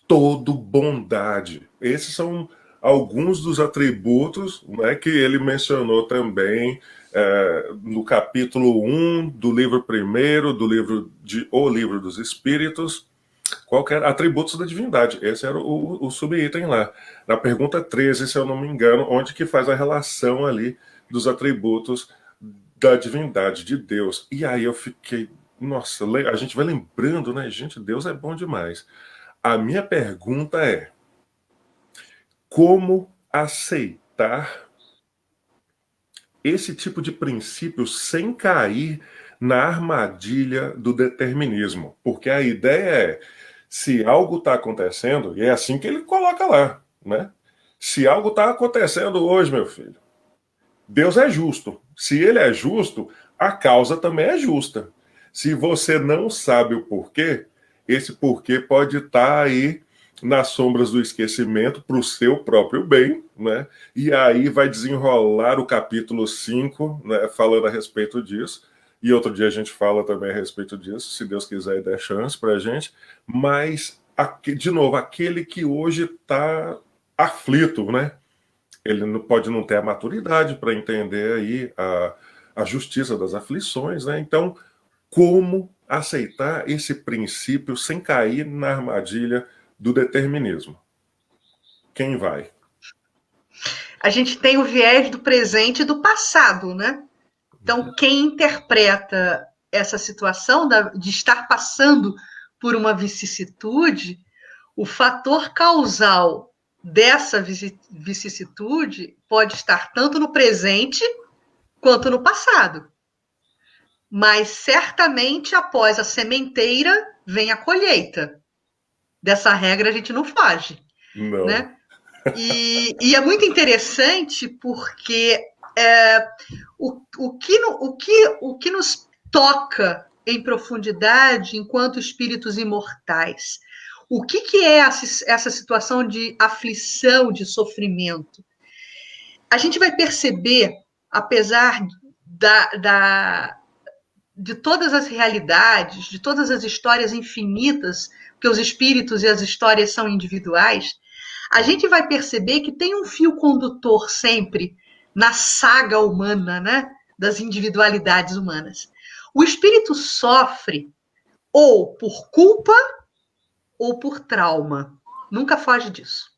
todo bondade. Esses são alguns dos atributos, né, que ele mencionou também no capítulo 1 do livro primeiro, do livro de O Livro dos Espíritos, qualquer atributos da divindade. Esse era o subitem lá. Na pergunta 13, se eu não me engano, onde que faz a relação ali dos atributos da divindade de Deus. E aí eu fiquei, nossa, a gente vai lembrando, né? Gente, Deus é bom demais. A minha pergunta é: como aceitar esse tipo de princípio sem cair na armadilha do determinismo? Porque a ideia é, se algo está acontecendo, e é assim que ele coloca lá, né? Se algo está acontecendo hoje, meu filho, Deus é justo. Se ele é justo, a causa também é justa. Se você não sabe o porquê, esse porquê pode estar aí nas sombras do esquecimento para o seu próprio bem, né? E aí vai desenrolar o capítulo 5, né, falando a respeito disso. E outro dia a gente fala também a respeito disso, se Deus quiser e der chance para a gente. Mas, de novo, aquele que hoje está aflito, né? Ele pode não ter a maturidade para entender aí a justiça das aflições, né? Então, como aceitar esse princípio sem cair na armadilha do determinismo? Quem vai? A gente tem o viés do presente e do passado, né? Então, quem interpreta essa situação de estar passando por uma vicissitude, o fator causal dessa vicissitude pode estar tanto no presente quanto no passado. Mas certamente após a sementeira vem a colheita. Dessa regra a gente não foge, Não. né? E é muito interessante porque o que nos toca em profundidade enquanto espíritos imortais? O que é essa situação de aflição, de sofrimento? A gente vai perceber, apesar de todas as realidades, de todas as histórias infinitas, porque os espíritos e as histórias são individuais, a gente vai perceber que tem um fio condutor sempre na saga humana, né? Das individualidades humanas. O espírito sofre ou por culpa ou por trauma. Nunca foge disso.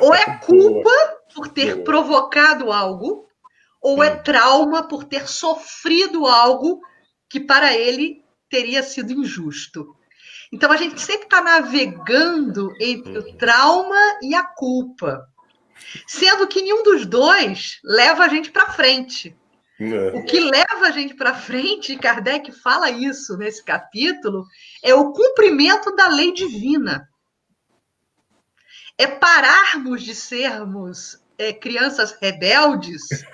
Ou é culpa por ter provocado algo, ou é trauma por ter sofrido algo que para ele teria sido injusto. Então a gente sempre está navegando entre o trauma e a culpa, sendo que nenhum dos dois leva a gente para frente. O que leva a gente para frente, e Kardec fala isso nesse capítulo, é o cumprimento da lei divina. É pararmos de sermos crianças rebeldes,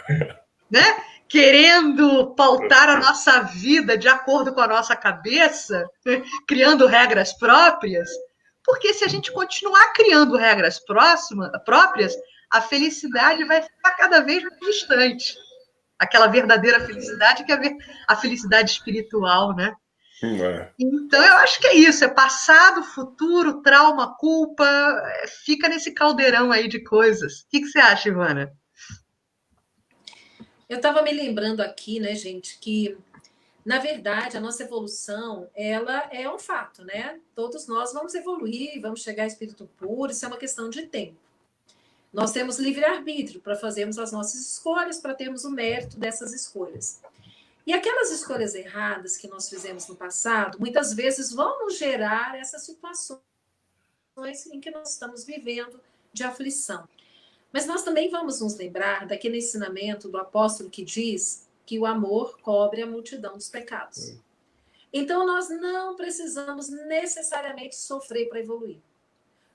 né? Querendo pautar a nossa vida de acordo com a nossa cabeça, criando regras próprias, porque se a gente continuar criando regras próprias, a felicidade vai ficar cada vez mais distante. Aquela verdadeira felicidade que é a felicidade espiritual, né? Então, eu acho que é isso, é passado, futuro, trauma, culpa, fica nesse caldeirão aí de coisas. O que você acha, Ivana? Eu estava me lembrando aqui, né, gente, que, na verdade, a nossa evolução, ela é um fato, né? Todos nós vamos evoluir, vamos chegar a espírito puro, isso é uma questão de tempo. Nós temos livre-arbítrio para fazermos as nossas escolhas, para termos o mérito dessas escolhas. E aquelas escolhas erradas que nós fizemos no passado, muitas vezes vão nos gerar essas situações em que nós estamos vivendo de aflição. Mas nós também vamos nos lembrar daquele ensinamento do apóstolo que diz que o amor cobre a multidão dos pecados. Então, nós não precisamos necessariamente sofrer para evoluir.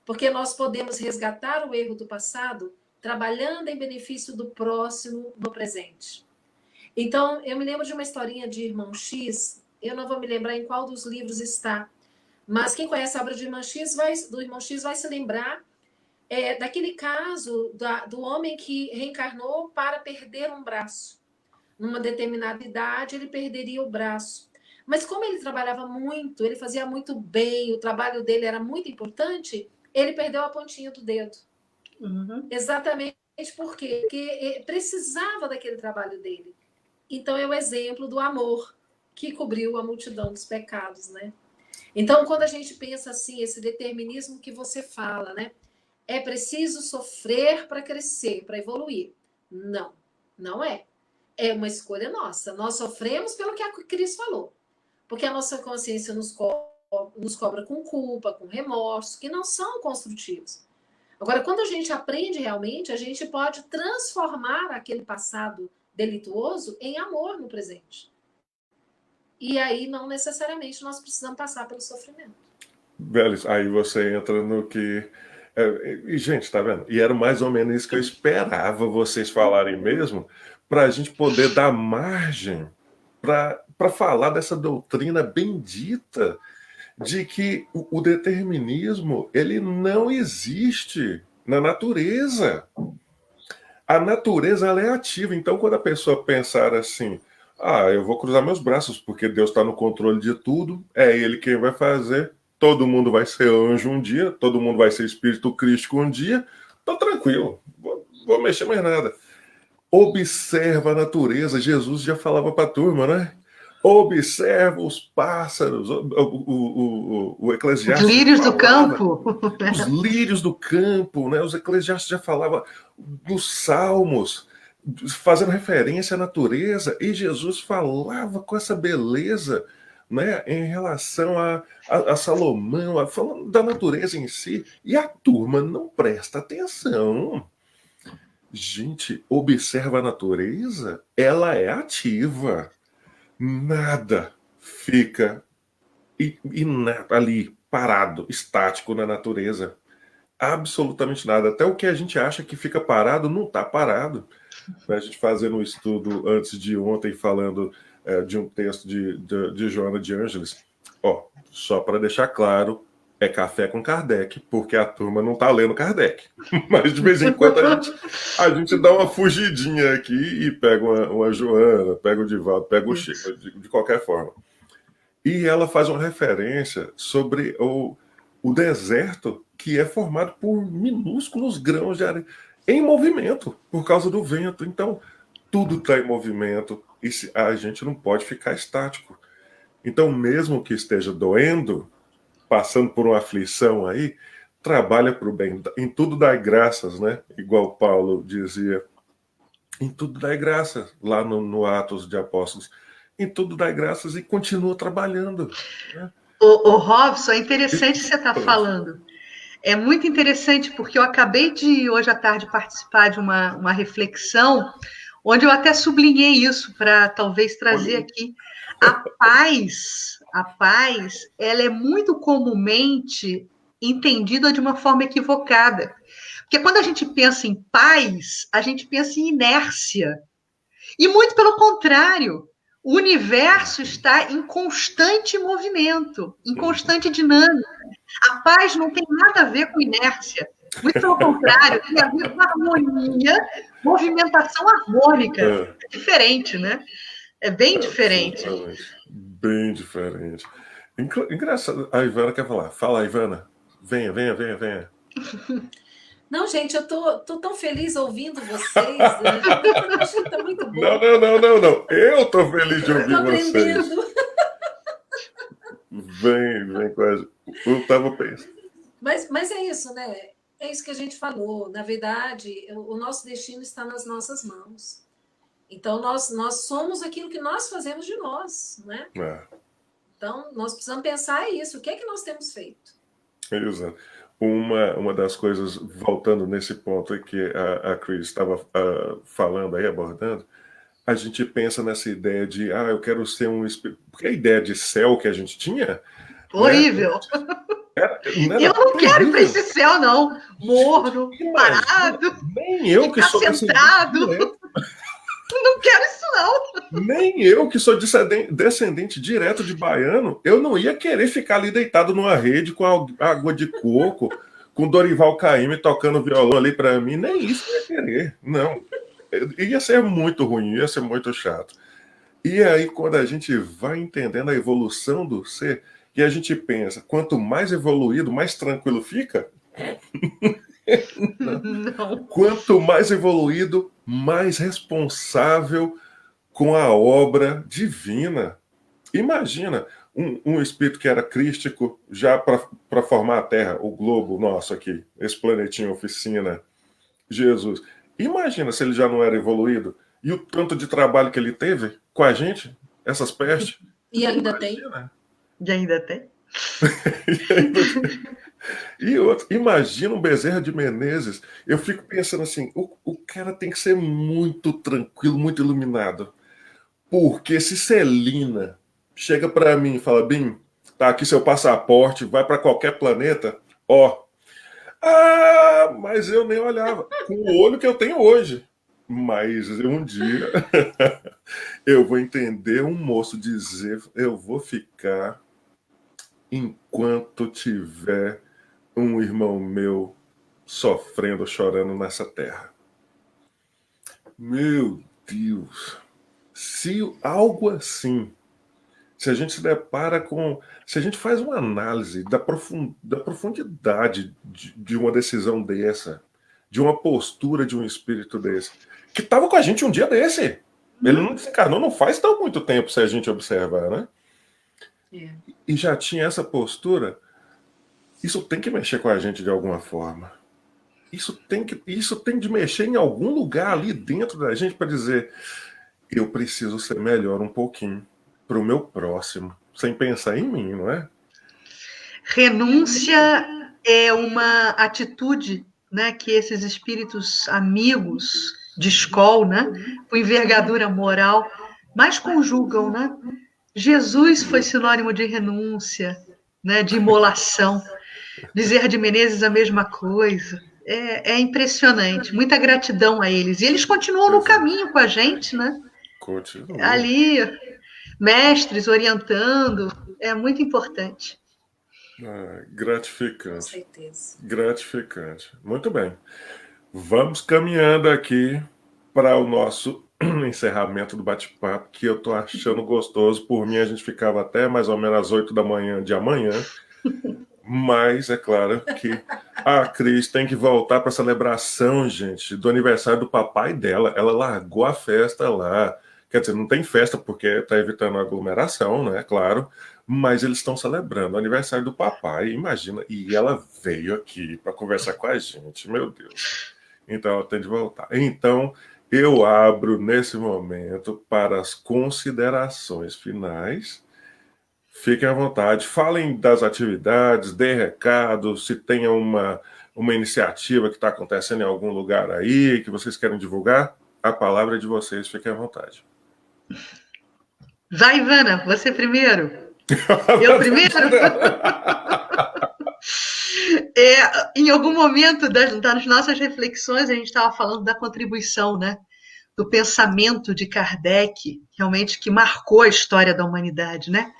Porque nós podemos resgatar o erro do passado trabalhando em benefício do próximo no presente. Então, eu me lembro de uma historinha de Irmão X, eu não vou me lembrar em qual dos livros está, mas quem conhece a obra de Irmão X vai se lembrar daquele caso do homem que reencarnou para perder um braço. Numa determinada idade, ele perderia o braço. Mas como ele trabalhava muito, ele fazia muito bem, o trabalho dele era muito importante, ele perdeu a pontinha do dedo. Uhum. Exatamente por quê? Porque precisava daquele trabalho dele. Então, é o exemplo do amor que cobriu a multidão dos pecados, né? Então, quando a gente pensa assim, esse determinismo que você fala, né? É preciso sofrer para crescer, para evoluir. Não, não é. É uma escolha nossa. Nós sofremos pelo que a Cris falou. Porque a nossa consciência nos cobra com culpa, com remorso, que não são construtivos. Agora, quando a gente aprende realmente, a gente pode transformar aquele passado delituoso em amor no presente. E aí, não necessariamente, nós precisamos passar pelo sofrimento. Belis, aí você entra no que... E, gente, tá vendo? E era mais ou menos isso que eu esperava vocês falarem mesmo, para a gente poder dar margem para falar dessa doutrina bendita de que o determinismo ele não existe na natureza. A natureza ela é ativa. Então, quando a pessoa pensar assim, eu vou cruzar meus braços porque Deus está no controle de tudo, é Ele quem vai fazer, todo mundo vai ser anjo um dia, todo mundo vai ser espírito crístico um dia, tô tranquilo, vou mexer mais nada. Observa a natureza. Jesus já falava para a turma, né? Observa os pássaros. O Os Eclesiastes lírios do falava, campo. os lírios do campo, né? Os Eclesiastes já falavam dos salmos, fazendo referência à natureza, e Jesus falava com essa beleza, né, em relação a Salomão, falando da natureza em si, e a turma não presta atenção. Gente, observa a natureza, ela é ativa. Nada fica ali parado, estático na natureza. Absolutamente nada. Até o que a gente acha que fica parado não está parado. A gente fazendo um estudo antes de ontem, falando de um texto de Joana de Ângeles. Ó, só para deixar claro, é café com Kardec, porque a turma não está lendo Kardec. Mas de vez em quando a gente dá uma fugidinha aqui e pega uma Joana, pega o Divaldo, pega o Chico, de qualquer forma. E ela faz uma referência sobre o deserto, que é formado por minúsculos grãos de areia em movimento, por causa do vento. Então, tudo está em movimento e a gente não pode ficar estático. Então, mesmo que esteja doendo, passando por uma aflição aí, trabalha para o bem. Em tudo dai graças, né? Igual Paulo dizia. Em tudo dai graças, lá no Atos de Apóstolos. Em tudo dai graças e continua trabalhando. Né? O Robson, é interessante o que você está falando. É muito interessante, porque eu acabei de, hoje à tarde, participar de uma reflexão, onde eu até sublinhei isso para talvez trazer aqui. A paz, ela é muito comumente entendida de uma forma equivocada. Porque quando a gente pensa em paz, a gente pensa em inércia. E muito pelo contrário, o universo está em constante movimento, em constante dinâmica. A paz não tem nada a ver com inércia. Muito pelo contrário, tem a ver com harmonia, movimentação harmônica. É diferente, né? É bem diferente. Bem diferente. Engraçado. A Ivana quer falar. Fala, Ivana. Venha. Não, gente, eu tô tão feliz ouvindo vocês. Acho que tá muito bom. Não. Eu tô feliz de ouvir vocês. Vem com a gente. Eu tava pensando. Mas é isso, né? É isso que a gente falou. Na verdade, o nosso destino está nas nossas mãos. Então, nós somos aquilo que nós fazemos de nós, né? Então, nós precisamos pensar isso. O que é que nós temos feito? Exato. Uma das coisas, voltando nesse ponto que a Cris estava falando aí, abordando, a gente pensa nessa ideia de, eu quero ser um espírito. Porque a ideia de céu que a gente tinha... Horrível. Né? Eu não quero ir para esse céu, não. Morno, parado. Nem eu que sou sentado. Não quero isso, não. Nem eu que sou descendente direto de baiano, eu não ia querer ficar ali deitado numa rede com água de coco, com Dorival Caymmi tocando violão ali para mim. Nem isso eu ia querer. Não. Ia ser muito ruim, ia ser muito chato. E aí, quando a gente vai entendendo a evolução do ser, e a gente pensa, quanto mais evoluído, mais tranquilo fica. Não. Quanto mais evoluído, mais responsável com a obra divina. Imagina um espírito que era crístico já para formar a Terra, o globo nosso aqui, esse planetinha oficina, Jesus. Imagina se ele já não era evoluído e o tanto de trabalho que ele teve com a gente, essas pestes. E ainda tem. E ainda tem. E outro, imagina um Bezerra de Menezes. Eu fico pensando assim, o cara tem que ser muito tranquilo, muito iluminado. Porque se Celina chega para mim e fala, Bim, tá aqui seu passaporte, vai para qualquer planeta, mas eu nem olhava, com o olho que eu tenho hoje. Mas um dia eu vou entender um moço dizer, eu vou ficar enquanto tiver um irmão meu sofrendo, chorando nessa terra. Meu Deus! Se algo assim, se a gente se depara com... Se a gente faz uma análise da profundidade de uma decisão dessa, de uma postura de um espírito desse, que estava com a gente um dia desse. Ele não desencarnou não faz tão muito tempo, se a gente observar, né? E já tinha essa postura. Isso tem que mexer com a gente de alguma forma. Isso tem de mexer em algum lugar ali dentro da gente para dizer: eu preciso ser melhor um pouquinho para o meu próximo, sem pensar em mim, não é? Renúncia é uma atitude, né, que esses espíritos amigos de escola, né, com envergadura moral, mais conjugam, né? Jesus foi sinônimo de renúncia, né, de imolação. Bezerra de Menezes a mesma coisa. É impressionante. Muita gratidão a eles. E eles continuam no caminho com a gente, né? Continua. Ali, mestres orientando. É muito importante. Gratificante. Com certeza. Gratificante. Muito bem. Vamos caminhando aqui para o nosso encerramento do bate-papo, que eu estou achando gostoso. Por mim, a gente ficava até mais ou menos às 8 da manhã de amanhã. Mas é claro que a Cris tem que voltar para a celebração, gente, do aniversário do papai dela. Ela largou a festa lá. Quer dizer, não tem festa porque está evitando aglomeração, né? Claro. Mas eles estão celebrando o aniversário do papai, imagina. E ela veio aqui para conversar com a gente, meu Deus. Então ela tem de voltar. Então eu abro nesse momento para as considerações finais. Fiquem à vontade, falem das atividades, dê recados, se tem uma iniciativa que está acontecendo em algum lugar aí, que vocês querem divulgar, a palavra é de vocês, fiquem à vontade. Vai, Ivana, você primeiro. Eu primeiro? Em algum momento das nossas reflexões, a gente estava falando da contribuição, né? Do pensamento de Kardec, realmente que marcou a história da humanidade, né?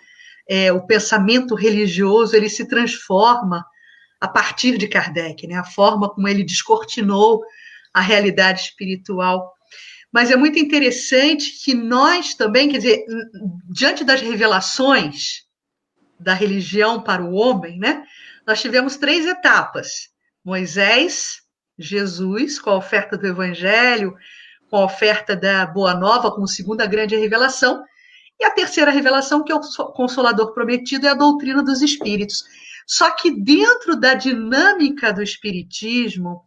O pensamento religioso ele se transforma a partir de Kardec, né? A forma como ele descortinou a realidade espiritual. Mas é muito interessante que nós também, quer dizer, diante das revelações da religião para o homem, né? Nós tivemos 3 etapas: Moisés, Jesus, com a oferta do Evangelho, com a oferta da Boa Nova, como segunda grande revelação, e a terceira revelação, que é o Consolador Prometido, é a doutrina dos Espíritos. Só que dentro da dinâmica do Espiritismo,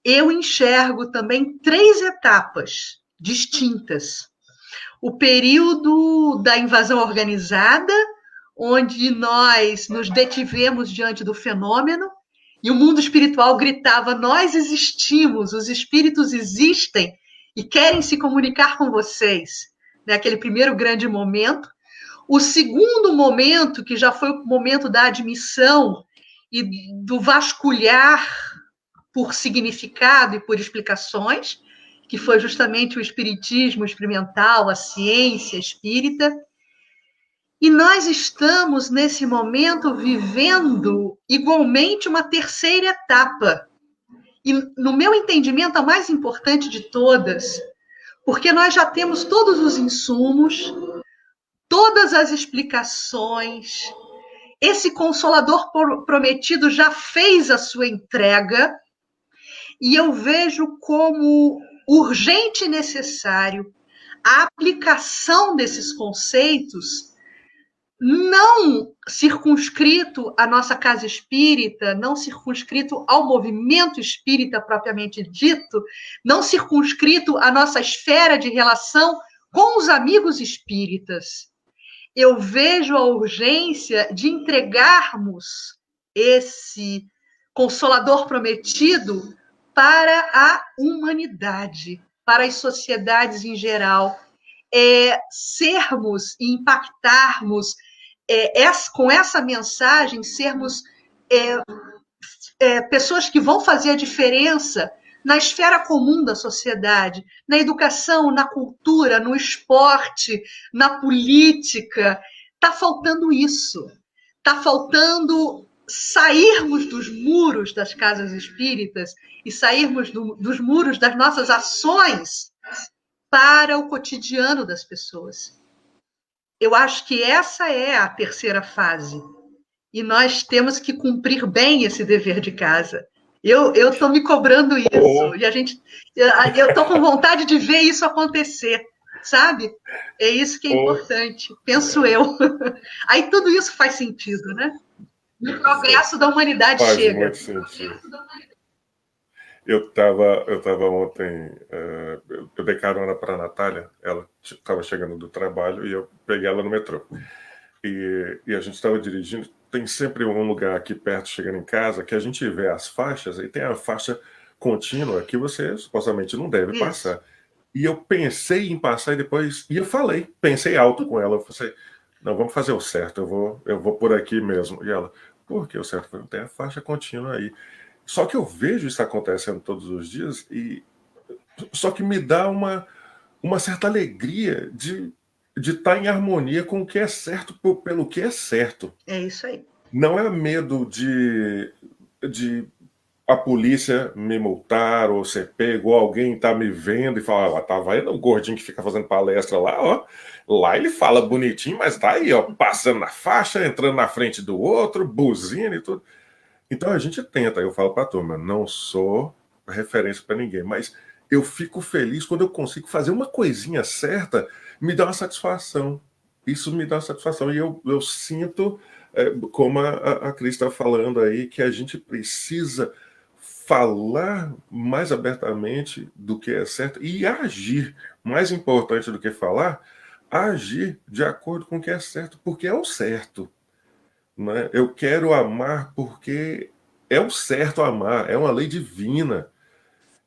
eu enxergo também 3 etapas distintas. O período da invasão organizada, onde nós nos detivemos diante do fenômeno, e o mundo espiritual gritava: nós existimos, os espíritos existem e querem se comunicar com vocês. Aquele primeiro grande momento. O segundo momento, que já foi o momento da admissão e do vasculhar por significado e por explicações, que foi justamente o espiritismo experimental, a ciência espírita. E nós estamos, nesse momento, vivendo igualmente uma terceira etapa. E, no meu entendimento, a mais importante de todas, porque nós já temos todos os insumos, todas as explicações, esse Consolador Prometido já fez a sua entrega, e eu vejo como urgente e necessário a aplicação desses conceitos, não circunscrito à nossa casa espírita, não circunscrito ao movimento espírita propriamente dito, não circunscrito à nossa esfera de relação com os amigos espíritas. Eu vejo a urgência de entregarmos esse Consolador Prometido para a humanidade, para as sociedades em geral, sermos e impactarmos com essa mensagem, sermos pessoas que vão fazer a diferença na esfera comum da sociedade, na educação, na cultura, no esporte, na política. Está faltando isso. Está faltando sairmos dos muros das casas espíritas e sairmos dos muros das nossas ações para o cotidiano das pessoas. Eu acho que essa é a terceira fase. E nós temos que cumprir bem esse dever de casa. Eu estou me cobrando isso, Oh, e eu estou com vontade de ver isso acontecer, sabe? É isso que é oh, importante, penso eu. Aí tudo isso faz sentido, né? E o progresso da humanidade faz chega. muito sentido. Eu tava ontem, eu dei carona para a Natália, ela estava chegando do trabalho e eu peguei ela no metrô. E a gente estava dirigindo, tem sempre um lugar aqui perto, chegando em casa, que a gente vê as faixas, e tem a faixa contínua que você supostamente não deve Isso. passar. E eu pensei em passar e eu falei, pensei alto com ela, eu falei, não, vamos fazer o certo, eu vou por aqui mesmo. E ela, por que o certo? Eu falei, tem a faixa contínua aí. Só que eu vejo isso acontecendo todos os dias e só que me dá uma certa alegria de estar em harmonia com o que é certo pelo que é certo. É isso aí. Não é medo de a polícia me multar ou ser pego, ou alguém tá me vendo e falar, ó, tá vendo o gordinho que fica fazendo palestra lá, ó. Lá ele fala bonitinho, mas tá aí, ó, passando na faixa, entrando na frente do outro, buzina e tudo. Então a gente tenta, eu falo pra turma, não sou referência para ninguém, mas eu fico feliz quando eu consigo fazer uma coisinha certa, me dá uma satisfação. Isso me dá satisfação. E eu sinto, como a Cris está falando aí, que a gente precisa falar mais abertamente do que é certo e agir. Mais importante do que falar, agir de acordo com o que é certo, porque é o certo, né? Eu quero amar porque é o certo amar, é uma lei divina.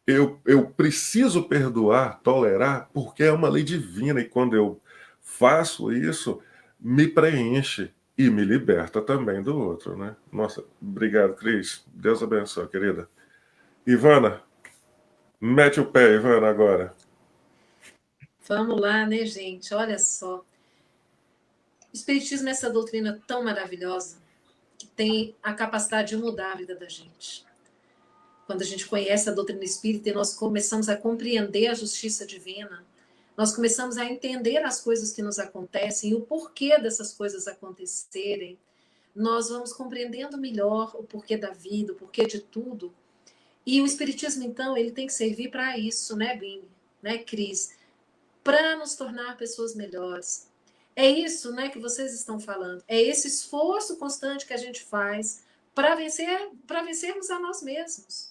Eu preciso perdoar, tolerar, porque é uma lei divina. E quando eu faço isso, me preenche e me liberta também do outro, né? Nossa, obrigado, Cris. Deus abençoe, querida. Ivana, mete o pé, Ivana, agora. Vamos lá, né, gente? Olha só. O Espiritismo é essa doutrina tão maravilhosa que tem a capacidade de mudar a vida da gente. Quando a gente conhece a doutrina espírita e nós começamos a compreender a justiça divina, nós começamos a entender as coisas que nos acontecem e o porquê dessas coisas acontecerem, nós vamos compreendendo melhor o porquê da vida, o porquê de tudo. E o Espiritismo, então, ele tem que servir para isso, né, Bim? Né, Cris? Para nos tornar pessoas melhores. É isso, né, que vocês estão falando. É esse esforço constante que a gente faz para vencermos a nós mesmos.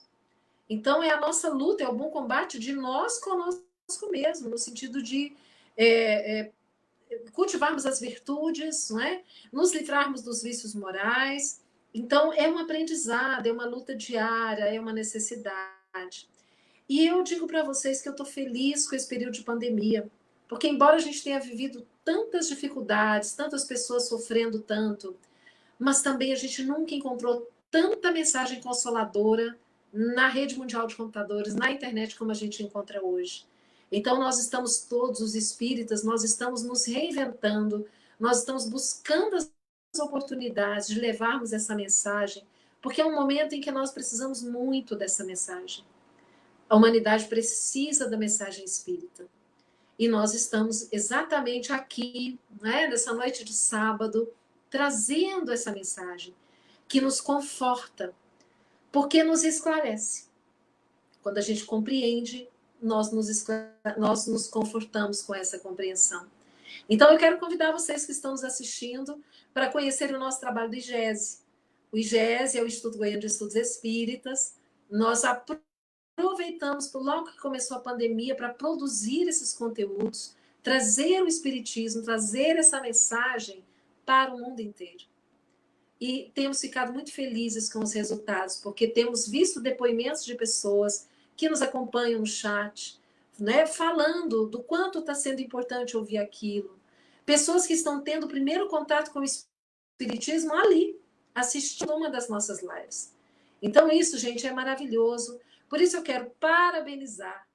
Então, é a nossa luta, é o bom combate de nós conosco mesmo, no sentido de é, é, cultivarmos as virtudes, não é? Nos livrarmos dos vícios morais. Então, é um aprendizado, é uma luta diária, é uma necessidade. E eu digo para vocês que eu estou feliz com esse período de pandemia, porque, embora a gente tenha vivido tantas dificuldades, tantas pessoas sofrendo tanto, mas também a gente nunca encontrou tanta mensagem consoladora na rede mundial de computadores, na internet, como a gente encontra hoje. Então, nós estamos todos, os espíritas, nós estamos nos reinventando, nós estamos buscando as oportunidades de levarmos essa mensagem, porque é um momento em que nós precisamos muito dessa mensagem. A humanidade precisa da mensagem espírita. E nós estamos exatamente aqui, né, nessa noite de sábado, trazendo essa mensagem que nos conforta, porque nos esclarece. Quando a gente compreende, nós nos confortamos com essa compreensão. Então, eu quero convidar vocês que estão nos assistindo para conhecer o nosso trabalho do IGESE. O IGESE é o Instituto Goiano de Estudos Espíritas. Nós aproveitamos, logo que começou a pandemia, para produzir esses conteúdos, trazer o Espiritismo, trazer essa mensagem para o mundo inteiro. E temos ficado muito felizes com os resultados, porque temos visto depoimentos de pessoas que nos acompanham no chat, né, falando do quanto está sendo importante ouvir aquilo. Pessoas que estão tendo o primeiro contato com o Espiritismo ali, assistindo uma das nossas lives. Então, isso, gente, é maravilhoso. Por isso, eu quero parabenizar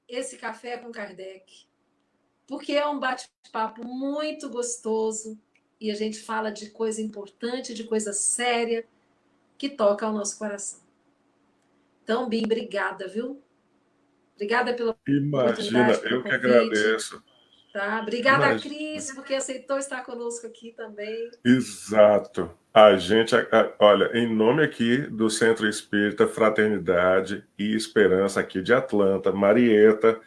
esse Café com Kardec, porque é um bate-papo muito gostoso e a gente fala de coisa importante, de coisa séria, que toca ao nosso coração. Então, Bim, obrigada, viu? Obrigada pela Imagina, oportunidade, pelo eu que convite. agradeço. Tá? Obrigada, Mas, Cris, porque aceitou estar conosco aqui também. exato. A gente, olha, em nome aqui do Centro Espírita Fraternidade e Esperança aqui de Atlanta, Marieta,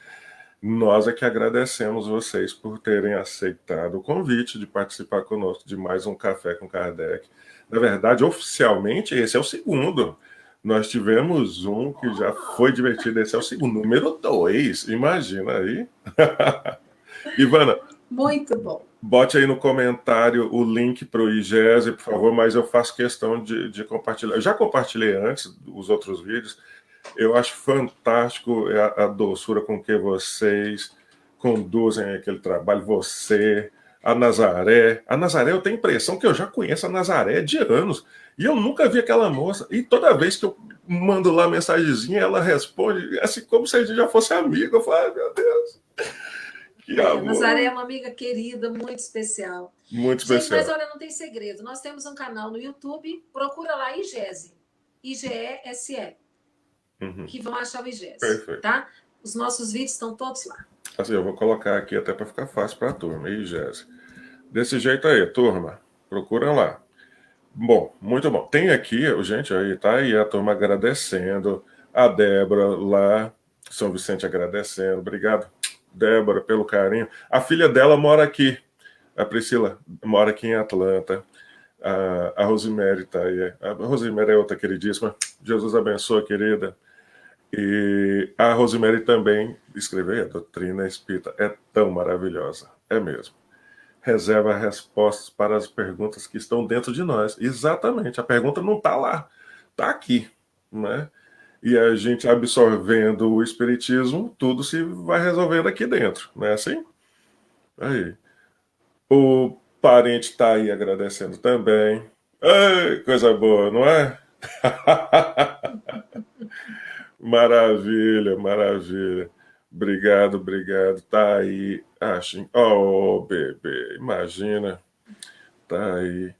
nós é que agradecemos vocês por terem aceitado o convite de participar conosco de mais um Café com Kardec. Na verdade, oficialmente, esse é o segundo. Nós tivemos um que já foi divertido, esse é o segundo, número 2, imagina aí. Ivana, muito bom. Bote aí no comentário o link para o IGESE, por favor, mas eu faço questão de compartilhar. Eu já compartilhei antes os outros vídeos. Eu acho fantástico a doçura com que vocês conduzem aquele trabalho. Você, a Nazaré. A Nazaré, eu tenho a impressão que eu já conheço a Nazaré de anos. E eu nunca vi aquela moça. E toda vez que eu mando lá a mensagenzinha, ela responde assim como se a gente já fosse amigo. Eu falo, ai, meu Deus. Que amor. Nazaré é uma amiga querida, muito especial. Muito Gente, especial. mas olha, não tem segredo. Nós temos um canal no YouTube, procura lá IGESE. IGESE. Que vão achar o IGESE. Perfeito. Tá? Os nossos vídeos estão todos lá. Assim, eu vou colocar aqui até para ficar fácil para a turma. IGESE. Desse jeito aí, turma. Procura lá. Bom, muito bom. Tem aqui, gente, aí tá aí a turma agradecendo. A Débora lá, São Vicente agradecendo. Obrigado, Débora, pelo carinho. A filha dela mora aqui. A Priscila mora aqui em Atlanta. A Rosemary tá aí. A Rosemary é outra queridíssima. Jesus abençoe, querida. E a Rosemary também escreveu: a doutrina espírita é tão maravilhosa. É mesmo. Reserva respostas para as perguntas que estão dentro de nós. Exatamente. A pergunta não está lá. Está aqui. Né? E a gente absorvendo o espiritismo, tudo se vai resolvendo aqui dentro. Não é assim? Aí. O parente está aí agradecendo também. Ai, coisa boa, não é? Maravilha, maravilha. Obrigado, obrigado. Tá aí. Oh, bebê, imagina. Tá aí.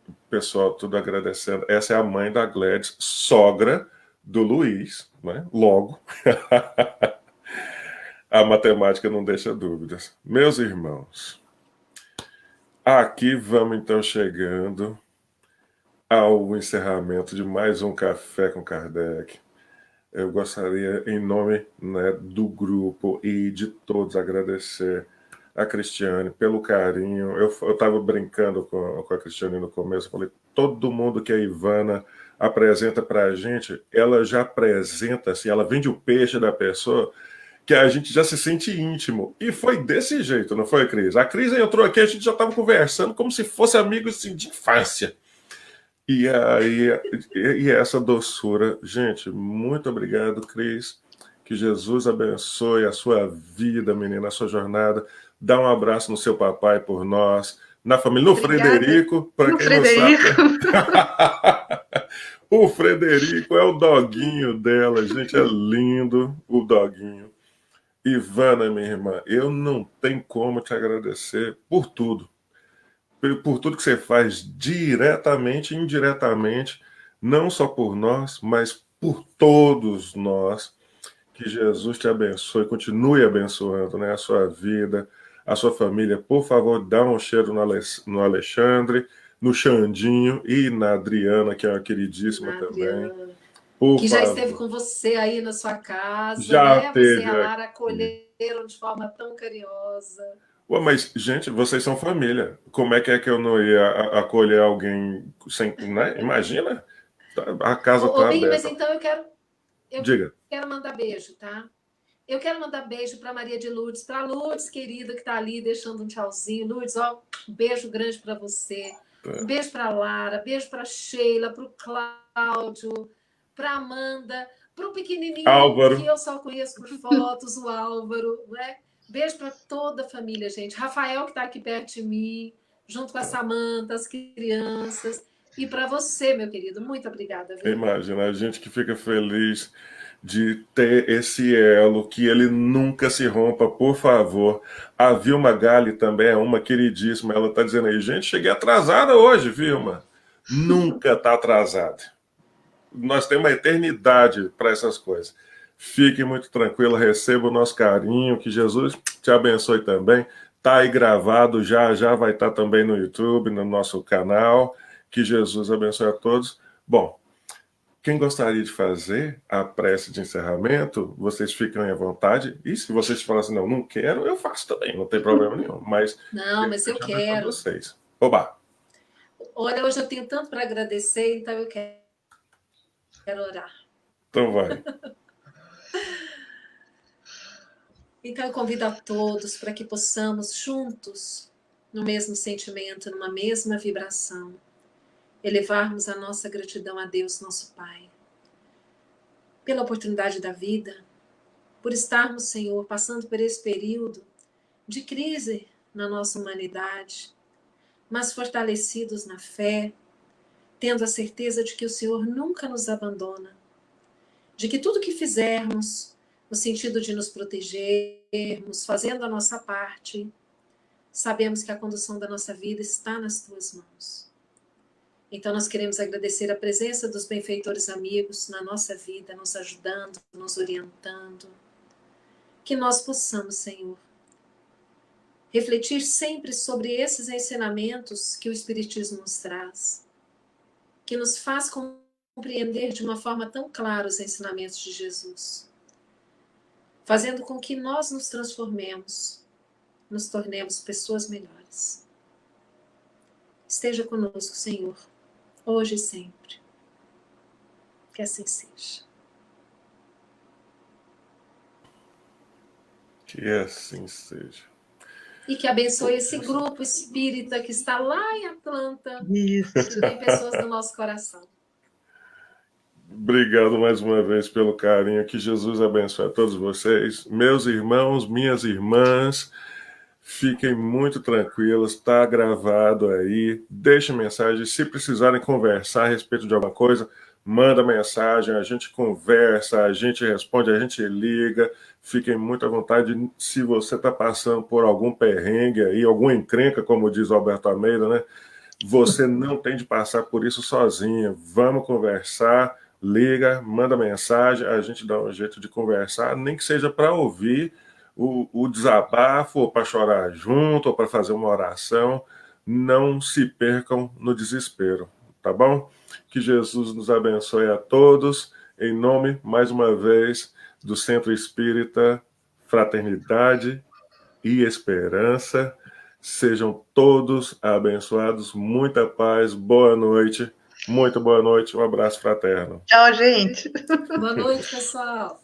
O pessoal tudo agradecendo. Essa é a mãe da Gladys, sogra do Luiz, né? Logo. A matemática não deixa dúvidas. Meus irmãos, aqui vamos então chegando ao encerramento de mais um Café com Kardec. Eu gostaria, em nome, né, do grupo e de todos, agradecer a Cristiane pelo carinho. Eu estava brincando com a Cristiane no começo, falei, todo mundo que a Ivana apresenta para a gente, ela já apresenta, assim, ela vende o peixe da pessoa, que a gente já se sente íntimo. E foi desse jeito, não foi, Cris? A Cris entrou aqui, a gente já estava conversando como se fosse amigos assim, de infância. E aí, e essa doçura. Gente, muito obrigado, Cris. Que Jesus abençoe a sua vida, menina, a sua jornada. Dá um abraço no seu papai por nós, na família, no Obrigada. Frederico, para quem Frederico. não sabe. O Frederico é o doguinho dela, gente, é lindo o doguinho. Ivana, minha irmã, eu não tenho como te agradecer por tudo. Por tudo que você faz diretamente e indiretamente, não só por nós, mas por todos nós. Que Jesus te abençoe, continue abençoando, né, a sua vida, a sua família. Por favor, dá um cheiro no Alexandre, no Xandinho e na Adriana, que é uma queridíssima também. Por que favor. Já esteve com você aí na sua casa, já né? Teve você e a Lara acolheram de forma tão carinhosa. Ué, mas, gente, vocês são família. Como é que eu não ia acolher alguém sem. Né? Imagina? A casa tá aberta. Mas então Diga. Quero mandar beijo, tá? Eu quero mandar beijo para Maria de Lourdes, para Lourdes, querida, que está ali deixando um tchauzinho. Lourdes, ó, um beijo grande para você. Tá. Um beijo para Lara, beijo para Sheila, para o Cláudio, para Amanda, para o pequenininho Álvaro, que eu só conheço por fotos, o Álvaro, né? Beijo para toda a família, gente. Rafael, que está aqui perto de mim, junto com a Samanta, as crianças. E para você, meu querido, muito obrigada. Viu? Imagina, a gente que fica feliz de ter esse elo, que ele nunca se rompa, por favor. A Vilma Gali também é uma queridíssima. Ela está dizendo aí, gente, cheguei atrasada hoje, Vilma. Nunca está atrasada. Nós temos uma eternidade para essas coisas. Fique muito tranquila, receba o nosso carinho, que Jesus te abençoe também. Tá aí gravado, já vai estar também no YouTube, no nosso canal. Que Jesus abençoe a todos. Bom, quem gostaria de fazer a prece de encerramento, vocês ficam à vontade. E se vocês falarem assim, não quero, eu faço também, não tem problema nenhum. Mas Não, mas eu quero. Vocês. Oba! Olha, hoje eu tenho tanto para agradecer, então eu quero orar. Então vai. Então eu convido a todos para que possamos juntos, no mesmo sentimento, numa mesma vibração, elevarmos a nossa gratidão a Deus, nosso Pai, pela oportunidade da vida, por estarmos, Senhor, passando por esse período de crise na nossa humanidade, mas fortalecidos na fé, tendo a certeza de que o Senhor nunca nos abandona, de que tudo que fizermos, no sentido de nos protegermos, fazendo a nossa parte, sabemos que a condução da nossa vida está nas tuas mãos. Então nós queremos agradecer a presença dos benfeitores amigos na nossa vida, nos ajudando, nos orientando. Que nós possamos, Senhor, refletir sempre sobre esses ensinamentos que o Espiritismo nos traz, que nos faz compreender de uma forma tão clara os ensinamentos de Jesus, fazendo com que nós nos transformemos, nos tornemos pessoas melhores. Esteja conosco, Senhor, hoje e sempre. Que assim seja. Que assim seja. E que abençoe esse grupo espírita que está lá em Atlanta. Isso. Que tem pessoas do nosso coração. Obrigado mais uma vez pelo carinho. Que Jesus abençoe a todos vocês. Meus irmãos, minhas irmãs, fiquem muito tranquilos. Está gravado aí. Deixem mensagem. Se precisarem conversar a respeito de alguma coisa, manda mensagem. A gente conversa, a gente responde, a gente liga. Fiquem muito à vontade. Se você está passando por algum perrengue aí, alguma encrenca, como diz o Alberto Almeida, né? Você não tem de passar por isso sozinho. Vamos conversar. Liga, manda mensagem, a gente dá um jeito de conversar, nem que seja para ouvir o desabafo, ou para chorar junto, ou para fazer uma oração. Não se percam no desespero, tá bom? Que Jesus nos abençoe a todos, em nome, mais uma vez, do Centro Espírita Fraternidade e Esperança. Sejam todos abençoados, muita paz, boa noite. Muito boa noite, um abraço fraterno. Tchau, gente. Boa noite, pessoal.